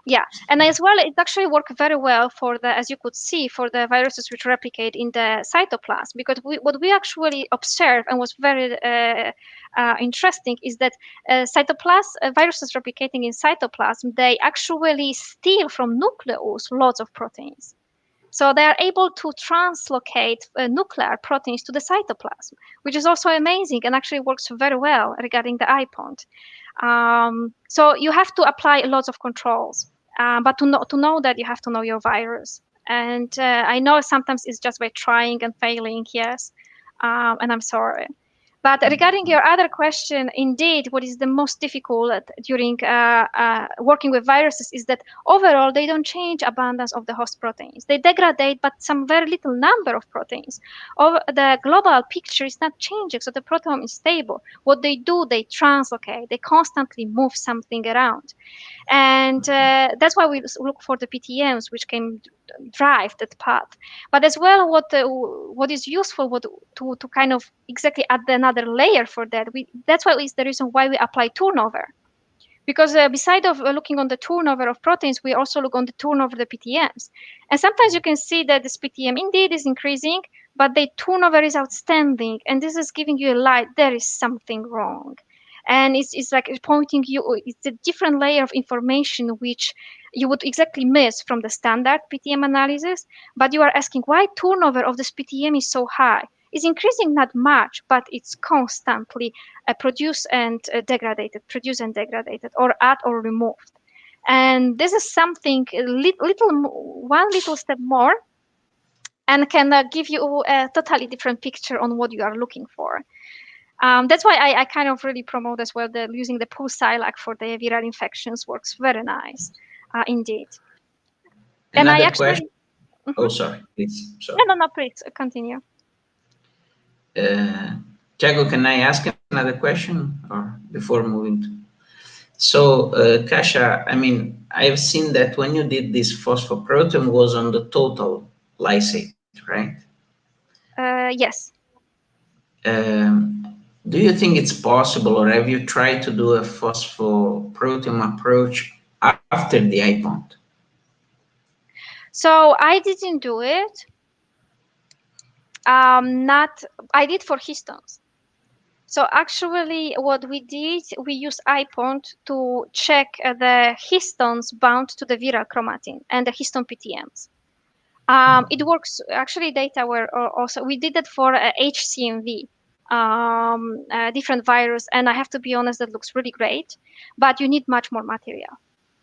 yeah, and as well, it actually worked very well for the, as you could see, for the viruses which replicate in the cytoplasm. Because what we actually observed and was very interesting is that viruses replicating in cytoplasm, they actually steal from nucleus lots of proteins. So they are able to translocate nuclear proteins to the cytoplasm, which is also amazing and actually works very well regarding the iPond. So you have to apply lots of controls, but to know that you have to know your virus. And I know sometimes it's just by trying and failing, yes, and I'm sorry. But regarding your other question, indeed, what is the most difficult during working with viruses is that overall they don't change abundance of the host proteins. They degrade, but some very little number of proteins. The global picture is not changing, so the proteome is stable. What they do, they translocate. They constantly move something around, and that's why we look for the PTMs, which can drive that path. But as well, what is useful, to kind of exactly add another layer for that. That's why is the reason why we apply turnover. Because beside of looking on the turnover of proteins, we also look on the turnover of the PTMs. And sometimes you can see that this PTM indeed is increasing, but the turnover is outstanding. And this is giving you a light, there is something wrong. And it's like pointing you, it's a different layer of information which you would exactly miss from the standard PTM analysis. But you are asking why turnover of this PTM is so high. It's increasing not much, but it's constantly produced and degraded, or add or removed. And this is something one little step more, and can give you a totally different picture on what you are looking for. That's why I kind of really promote as well the using the Pulsilac for the viral infections works very nice, indeed. And I another question. actually, mhm. Oh, sorry, please. No, Sorry. no, no, please continue. Uh, Tiago, can I ask another question or before moving to? So, Kasia, I mean, I've seen that when you did this phosphoprotein was on the total lysate, right? Yes. Do you think it's possible, or have you tried to do a phosphoprotein approach after the iPond? So I didn't do it. Not I did for histones. So actually, what we did, we used iPont to check the histones bound to the viral chromatin and the histone PTMs. It works. Actually, data were also, we did that for HCMV, different virus, and I have to be honest, that looks really great, but you need much more material.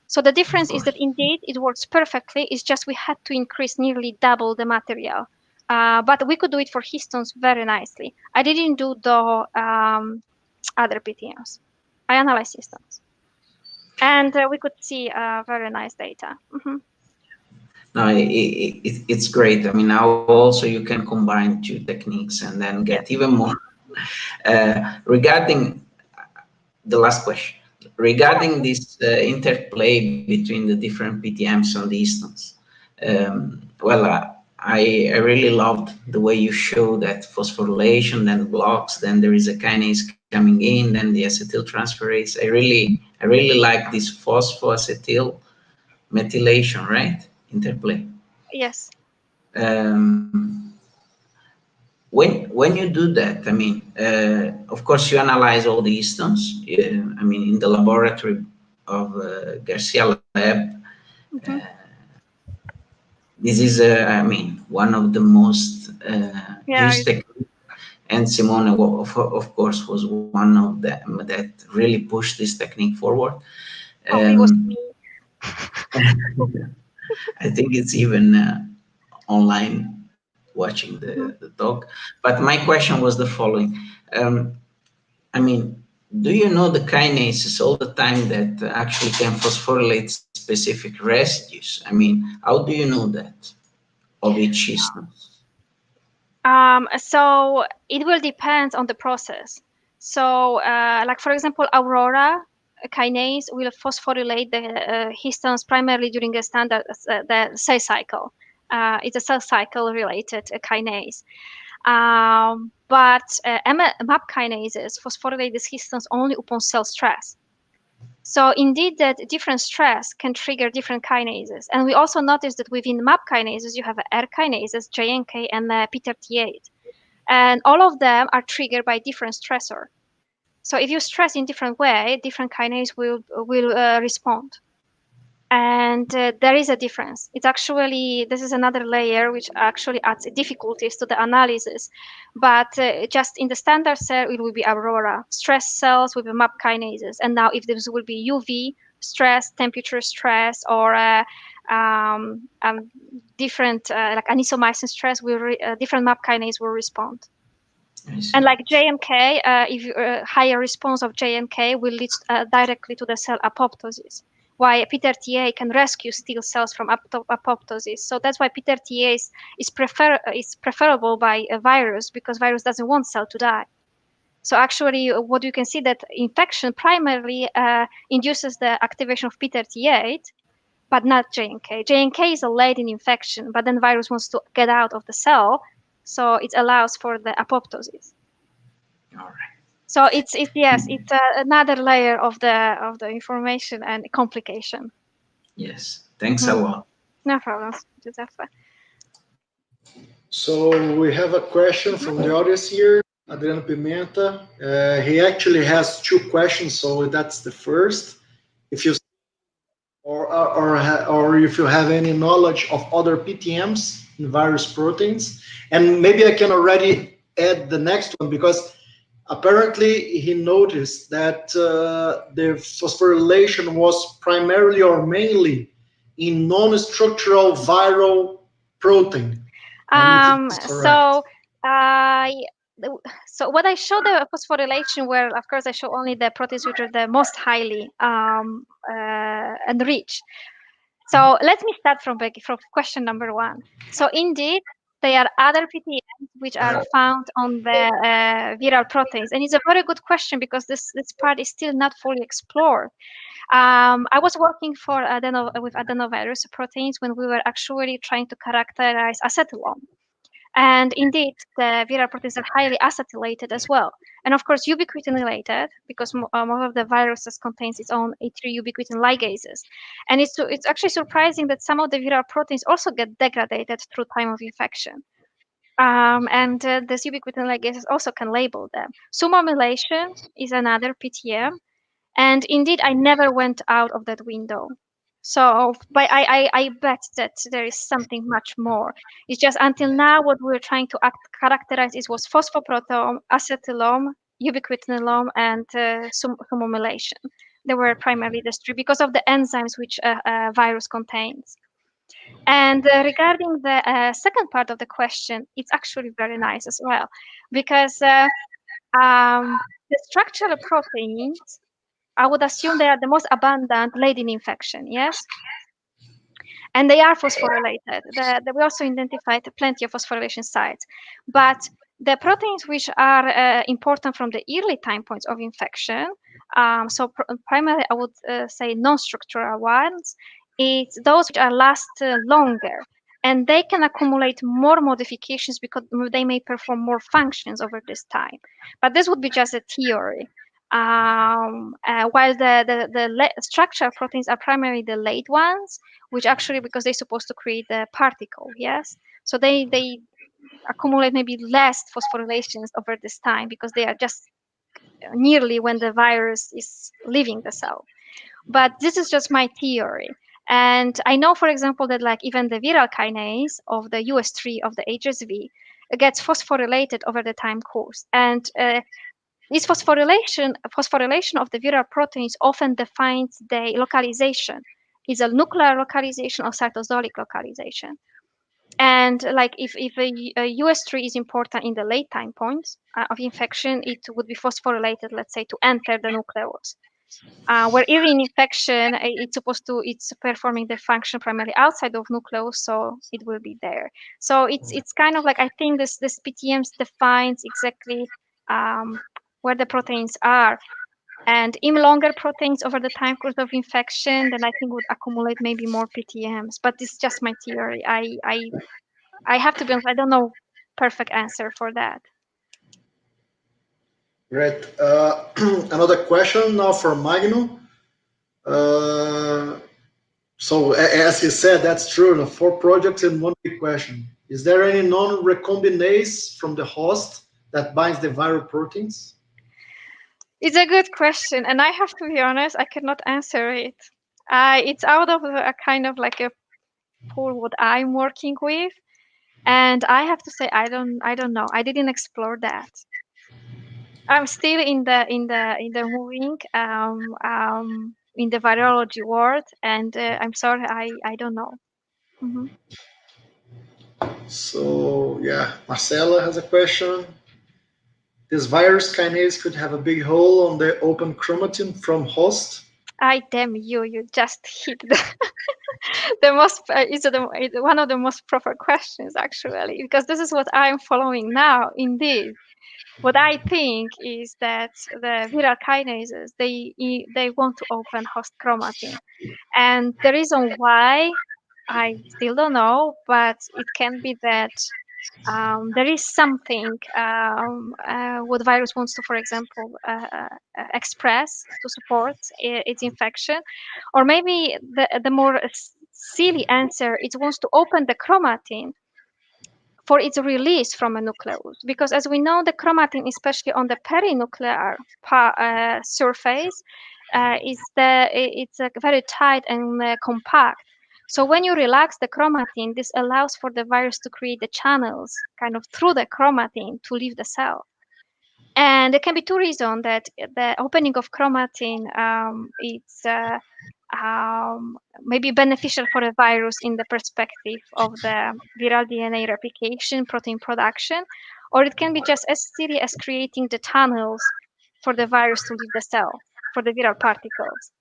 So the Of difference is that course. indeed it works perfectly. It's just we had to increase nearly double the material. But we could do it for histones very nicely. I didn't do the other PTMs. I analyzed histones. And we could see very nice data. No, it's great. I mean, now also you can combine two techniques and then Yes. get even more. Regarding the last question, regarding this interplay between the different PTMs and the histones, well, I really loved the way you show that phosphorylation then blocks, then there is a kinase coming in, then the acetyltransferase. I really like this phosphoacetyl methylation, right? Interplay. Yes. Um, when you do that, I mean, of course, you analyze all the histones. I mean, in the laboratory of Garcia Lab, Mhm. this is, I mean, one of the most Yeah. used techniques. And Simone, of course, was one of them that really pushed this technique forward. Oh, it was me. Um, I think it's even online watching the Mhm. talk. But my question was the following. Um, I mean, do you know the kinases all the time that actually can phosphorylate specific residues? I mean, how do you know that of each histone? So it will depend on the process. So, like for example, Aurora kinase will phosphorylate the histones primarily during a standard the cell cycle. It's a cell cycle related kinase. But MAP kinases phosphorylate these histones only upon cell stress. So indeed, that different stress can trigger different kinases. And we also noticed that within MAP kinases, you have R kinases, JNK, and P38. And all of them are triggered by different stressor. So if you stress in different way, different kinase will respond. And there is a difference. It's actually, this is another layer which actually adds difficulties to the analysis. But just in the standard cell, it will be Aurora. Stress cells with the MAP kinases. And now if this will be UV stress, temperature stress, or different, like anisomycin stress, different MAP kinase will respond. I And see. like JMK, if higher response of JMK will lead directly to the cell apoptosis. Why P38 can rescue still cells from apoptosis. So that's why P38 is preferable by a virus, because virus doesn't want cell to die. So actually, what you can see that infection primarily induces the activation of P38, but not JNK. JNK is a late in infection, but then virus wants to get out of the cell, so it allows for the apoptosis. All right. So it's yes, it's another layer of the information and complication. Yes. Thanks a lot. No problem, Giuseppe. So we have a question from the audience here, Adriano Pimenta. He actually has two questions, so that's the first. If you or if you have any knowledge of other PTMs in various proteins, and maybe I can already add the next one because apparently he noticed that the phosphorylation was primarily or mainly in non-structural viral protein. And if it's correct. So so what I show the phosphorylation, where of course I show only the proteins which are the most highly enriched. So let me start from question number one. So indeed, there are other PTMs which are found on the viral proteins, and it's a very good question because this part is still not fully explored. I was working for with adenovirus proteins when we were actually trying to characterize acetylome. And indeed, the viral proteins are highly acetylated as well. And of course, ubiquitin-related, because most of the viruses contains its own A3 ubiquitin ligases. And it's actually surprising that some of the viral proteins also get degraded through time of infection. And the ubiquitin ligases also can label them. Sumomylation is another PTM. And indeed, I never went out of that window. So, but I bet that there is something much more. It's just until now, what we're trying to characterize was phosphoproteome, acetylome, ubiquitinolome, and sumomylation. They were primarily the three because of the enzymes which a virus contains. And regarding the second part of the question, it's actually very nice as well, because the structural proteins, I would assume they are the most abundant late in infection, yes? And they are phosphorylated. We also identified plenty of phosphorylation sites. But the proteins which are important from the early time points of infection, primarily I would say non-structural ones, it's those which are last longer. And they can accumulate more modifications because they may perform more functions over this time. But this would be just a theory. While the structural proteins are primarily the late ones, which actually because they're supposed to create the particle, yes. So they accumulate maybe less phosphorylations over this time because they are just nearly when the virus is leaving the cell. But this is just my theory. And I know, for example, that like even the viral kinase of the US3 of the HSV gets phosphorylated over the time course. And this phosphorylation of the viral proteins often defines the localization. Is a nuclear localization or cytosolic localization. And like if a US3 is important in the late time points of infection, it would be phosphorylated, let's say, to enter the nucleus. Where early in infection, it's performing the function primarily outside of nucleus, so it will be there. So it's kind of like I think this PTMs defines exactly where the proteins are. And in longer proteins over the time course of infection, then I think would accumulate maybe more PTMs. But this is just my theory. I have to be honest, I don't know perfect answer for that. Great. Another question now for Magno. So as you said, that's true. 4 projects and 1 big question. Is there any non-recombinase from the host that binds the viral proteins? It's a good question, and I have to be honest, I cannot answer it. It's out of a kind of like a pool what I'm working with, and I have to say I don't know. I didn't explore that. I'm still in the moving in the virology world, and I'm sorry, I don't know. Mm-hmm. So yeah, Marcela has a question. This virus kinase could have a big hole on the open chromatin from host. I damn you! You just hit the most. It's one of the most proper questions actually, because this is what I'm following now. Indeed, what I think is that the viral kinases they want to open host chromatin, and the reason why I still don't know, but it can be that there is something what virus wants to, for example, express to support its infection, or maybe the more silly answer, it wants to open the chromatin for its release from a nucleus, because as we know, the chromatin, especially on the perinuclear surface, it's very tight and compact. So when you relax the chromatin, this allows for the virus to create the channels kind of through the chromatin to leave the cell. And there can be 2 reasons that the opening of chromatin it's maybe beneficial for a virus in the perspective of the viral DNA replication, protein production, or it can be just as silly as creating the tunnels for the virus to leave the cell, for the viral particles.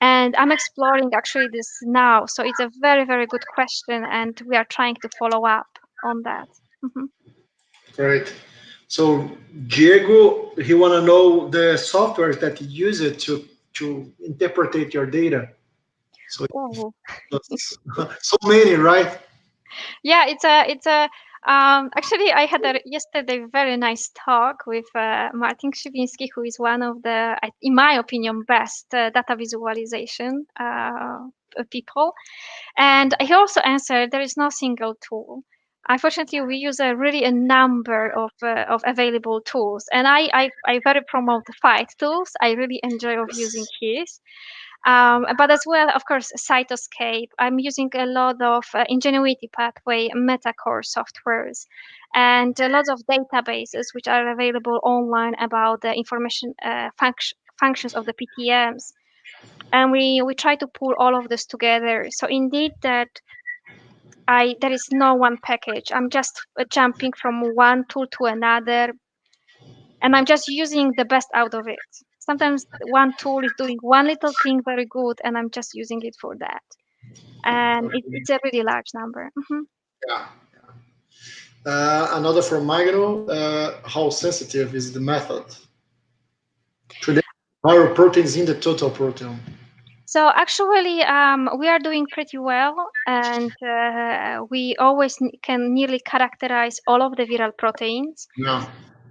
And I'm exploring actually this now. So it's a very, very good question, and we are trying to follow up on that. Mm-hmm. Great. So Diego, he want to know the software that you use it to interpret your data. So Oh. so many, right? Yeah, it's a Actually, I had yesterday very nice talk with Martin Krzywiński, who is one of the, in my opinion, best data visualization people. And he also answered there is no single tool. Unfortunately, we use really a number of available tools, and I very promote Fight tools. I really enjoy of using his. But as well, of course, Cytoscape. I'm using a lot of Ingenuity Pathway, Metacore softwares, and a lot of databases which are available online about the information functions of the PTMs. And we try to pull all of this together. So indeed, that there is no one package. I'm just jumping from one tool to another, and I'm just using the best out of it. Sometimes one tool is doing one little thing very good, and I'm just using it for that. And it's a really large number. Yeah. Another from Magno. How sensitive is the method to the viral proteins in the total proteome? So actually, we are doing pretty well, and we always can nearly characterize all of the viral proteins. Yeah.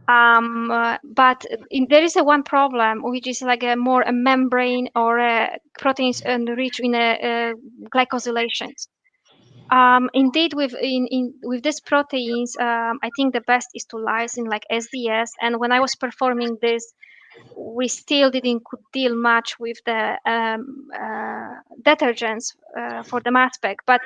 But there is one problem, which is like a membrane or proteins enriched in glycosylations. Indeed, with these proteins, I think the best is to lyse in like SDS. And when I was performing this, we still didn't could deal much with the detergents for the mass spec. But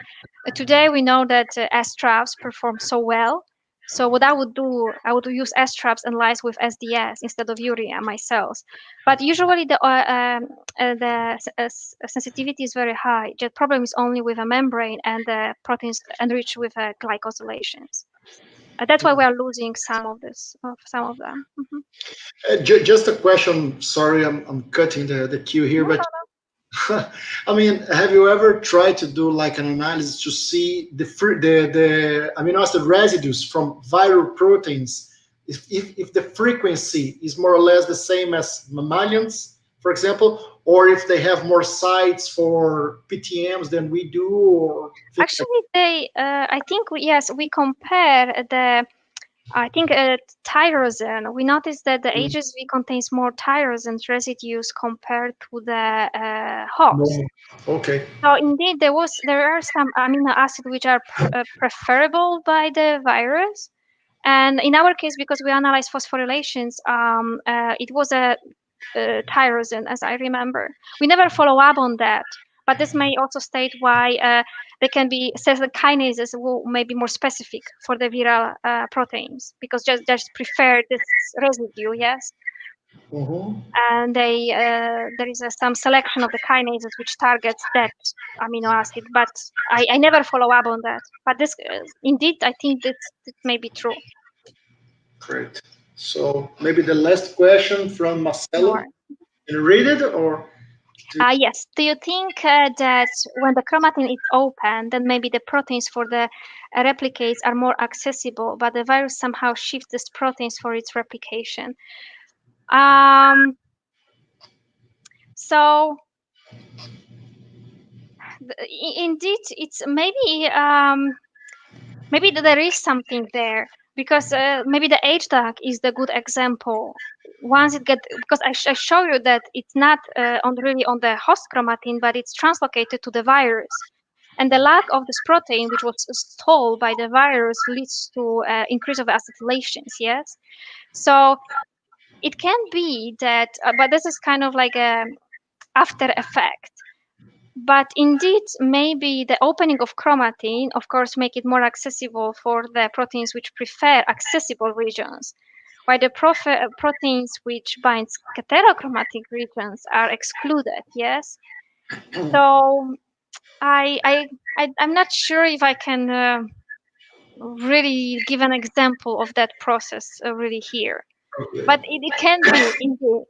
today we know that S-traps perform so well. So what I would do, I would use S-traps and lyse with SDS instead of urea myself. But usually the sensitivity is very high. The problem is only with a membrane and the proteins enriched with glycosylations. That's why we are losing some of them. Just a question. Sorry, I'm cutting the queue here, but I mean, have you ever tried to do like an analysis to see the amino acid residues from viral proteins? If the frequency is more or less the same as mammalians, for example, or if they have more sites for PTMs than we do, or actually I think we compare the. I think tyrosine. We noticed that the HSV contains more tyrosine residues compared to the host. Okay. So indeed, there are some amino acids which are preferable by the virus, and in our case, because we analyze phosphorylations, it was a tyrosine, as I remember. We never follow up on that, but this may also state why there can be certain kinases who may be more specific for the viral proteins, because just prefer this residue, yes. And there is some selection of the kinases which targets that amino acid, but I never follow up on that. But this indeed, I think this may be true. Great. So maybe the last question from Marcelo. Sure. Can you read it, or? Yes. Do you think that when the chromatin is open, then maybe the proteins for the replicates are more accessible, but the virus somehow shifts these proteins for its replication? So indeed, it's maybe there is something there, because maybe the HDAC is the good example. Once it gets, because I show you that it's not really on the host chromatin, but it's translocated to the virus. And the lack of this protein, which was stalled by the virus, leads to increase of acetylations, yes? So it can be that, but this is kind of like a after effect. But indeed, maybe the opening of chromatin, of course, make it more accessible for the proteins which prefer accessible regions, while the proteins which binds heterochromatic regions are excluded, yes? So I'm not sure if I can really give an example of that process really here, but it can be indeed.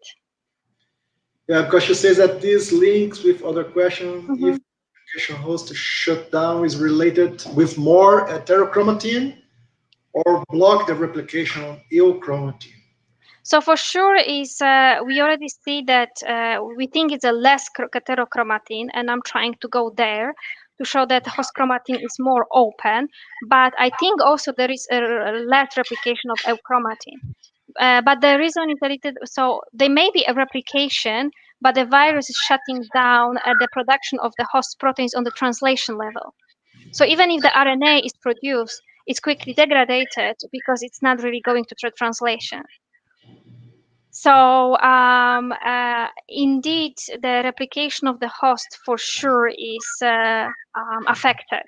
Yeah, because she says that this links with other questions. If application host shutdown is related with more heterochromatin or block the replication of euchromatin. So for sure is we already see that we think it's a less heterochromatin, and I'm trying to go there to show that host chromatin is more open, but I think also there is a less replication of euchromatin. But the reason is a little, so there may be a replication, but the virus is shutting down the production of the host proteins on the translation level. So even if the RNA is produced, it's quickly degraded because it's not really going to translation. So indeed, the replication of the host for sure is affected.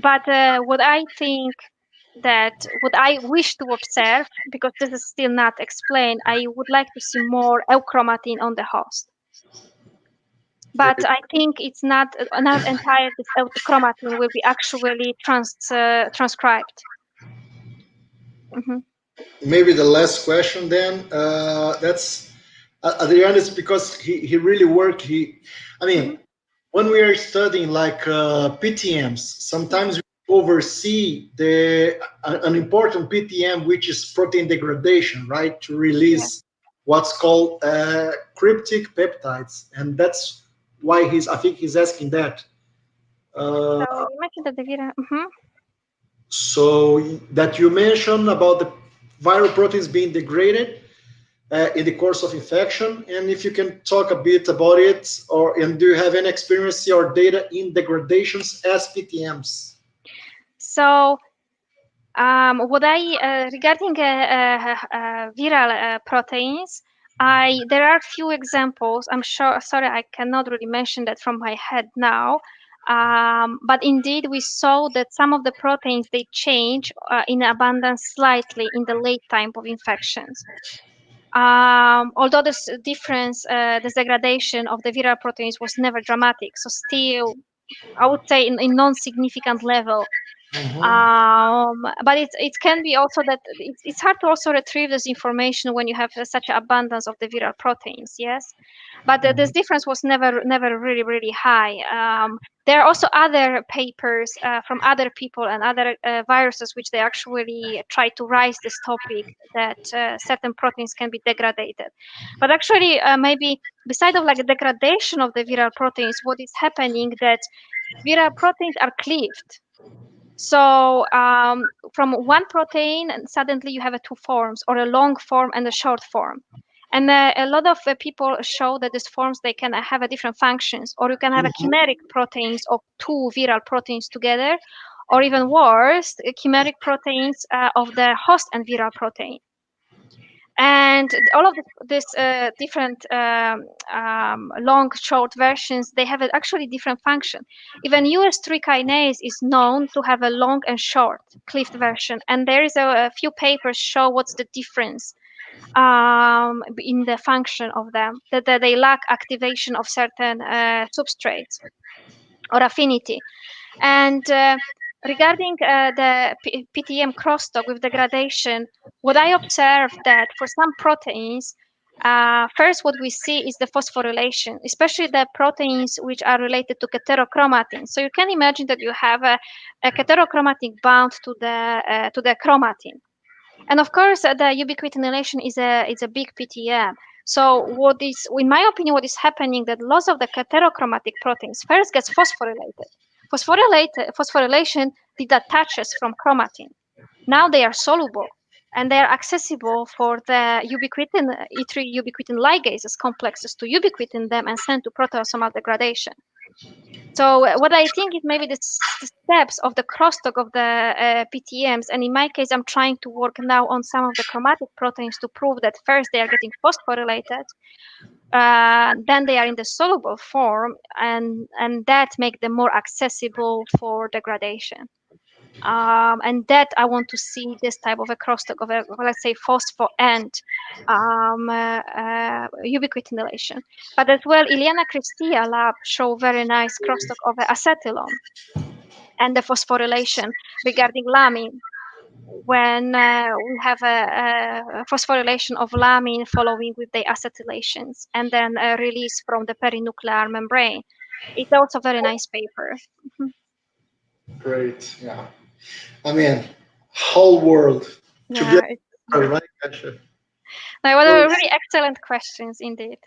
But what I think that what I wish to observe, because this is still not explained, I would like to see more euchromatin on the host. But I think it's not entire this chromatin will be actually transcribed. Mm-hmm. Maybe the last question then. That's Adrian is because he really worked. I mean, Mm-hmm. when we are studying like PTMs, sometimes we oversee an important PTM, which is protein degradation, right? To release what's called cryptic peptides, and that's why I think he's asking that. So you mentioned that the Vira. Mm-hmm. So that you mentioned about the viral proteins being degraded in the course of infection, and if you can talk a bit about it, and do you have any experience or data in degradations as PTMs? So what I regarding viral proteins, there are few examples. I'm sure. Sorry, I cannot really mention that from my head now. But indeed, we saw that some of the proteins they change in abundance slightly in the late time of infections. Although this difference, this degradation of the viral proteins was never dramatic, so still, I would say in non-significant level. But it can be also that it's hard to also retrieve this information when you have such an abundance of the viral proteins. Yes, but this difference was never really high. There are also other papers from other people and other viruses which they actually try to raise this topic that certain proteins can be degraded. But actually, maybe beside of like a degradation of the viral proteins, what is happening that viral proteins are cleaved. So from one protein, and suddenly you have two forms, or a long form and a short form. And a lot of people show that these forms, they can have a different functions, or you can have a chimeric proteins of two viral proteins together, or even worse, chimeric proteins of the host and viral protein. And all of this different long, short versions, they have actually different function. Even US3 kinase is known to have a long and short cleaved version, and there is a few papers show what's the difference in the function of them, that they lack activation of certain substrates or affinity. And regarding the PTM crosstalk with degradation, what I observed that for some proteins, first what we see is the phosphorylation, especially the proteins which are related to heterochromatin. So you can imagine that you have a heterochromatin bound to the chromatin. And of course, the ubiquitinylation is a big PTM. So what is, in my opinion, what is happening that loss of the heterochromatic proteins first gets phosphorylated. Phosphorylation detaches from chromatin. Now they are soluble and they are accessible for the ubiquitin, E3 ubiquitin ligases complexes to ubiquitin them and send to proteasomal degradation. So what I think is maybe the steps of the crosstalk of the PTMs, and in my case, I'm trying to work now on some of the chromatic proteins to prove that first they are getting phosphorylated, then they are in the soluble form, and that make them more accessible for degradation. And that I want to see this type of a crosstalk of a, let's say, phospho and ubiquitinylation. But as well, Ileana Cristia lab show very nice crosstalk of acetylone and the phosphorylation regarding lamine. When we have a phosphorylation of lamine following with the acetylations and then a release from the perinuclear membrane. It's also a very nice paper. Great, yeah. I mean, whole world Yeah, together, right? Gotcha. what are really excellent questions indeed.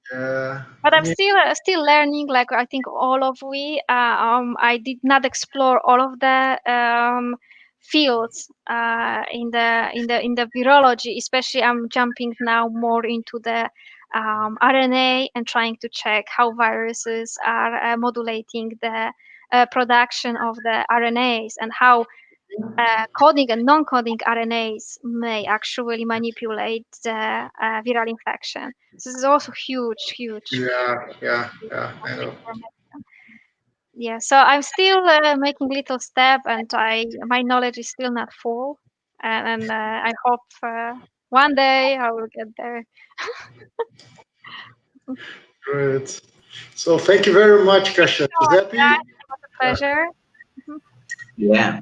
But I'm Yeah. still learning. Like I think all of we, I did not explore all of the fields in the virology. Especially, I'm jumping now more into the RNA and trying to check how viruses are modulating the production of the RNAs and how coding and non-coding RNAs may actually manipulate the viral infection. This is also huge Yeah, I know. information. Yeah, so I'm still making little step, and my knowledge is still not full, and I hope one day I will get there. Great. So thank you very much, Kasia. So, Giuseppe? guys, it was a pleasure. Mhm. Yeah.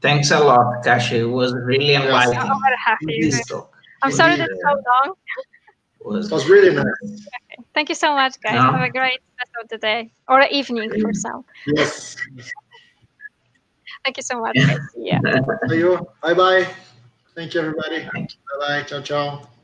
Thanks a lot, Kashi. It was really Yes. I'm enlightening. very happy. This talk. I'm sorry that Indeed. it's so long. It was really nice. Thank you so much, guys. No? Have a great rest of the day or evening for some. Yes. Thank you so much, guys. See ya. See you. Bye bye. Thank you, everybody. Bye bye. Ciao, ciao.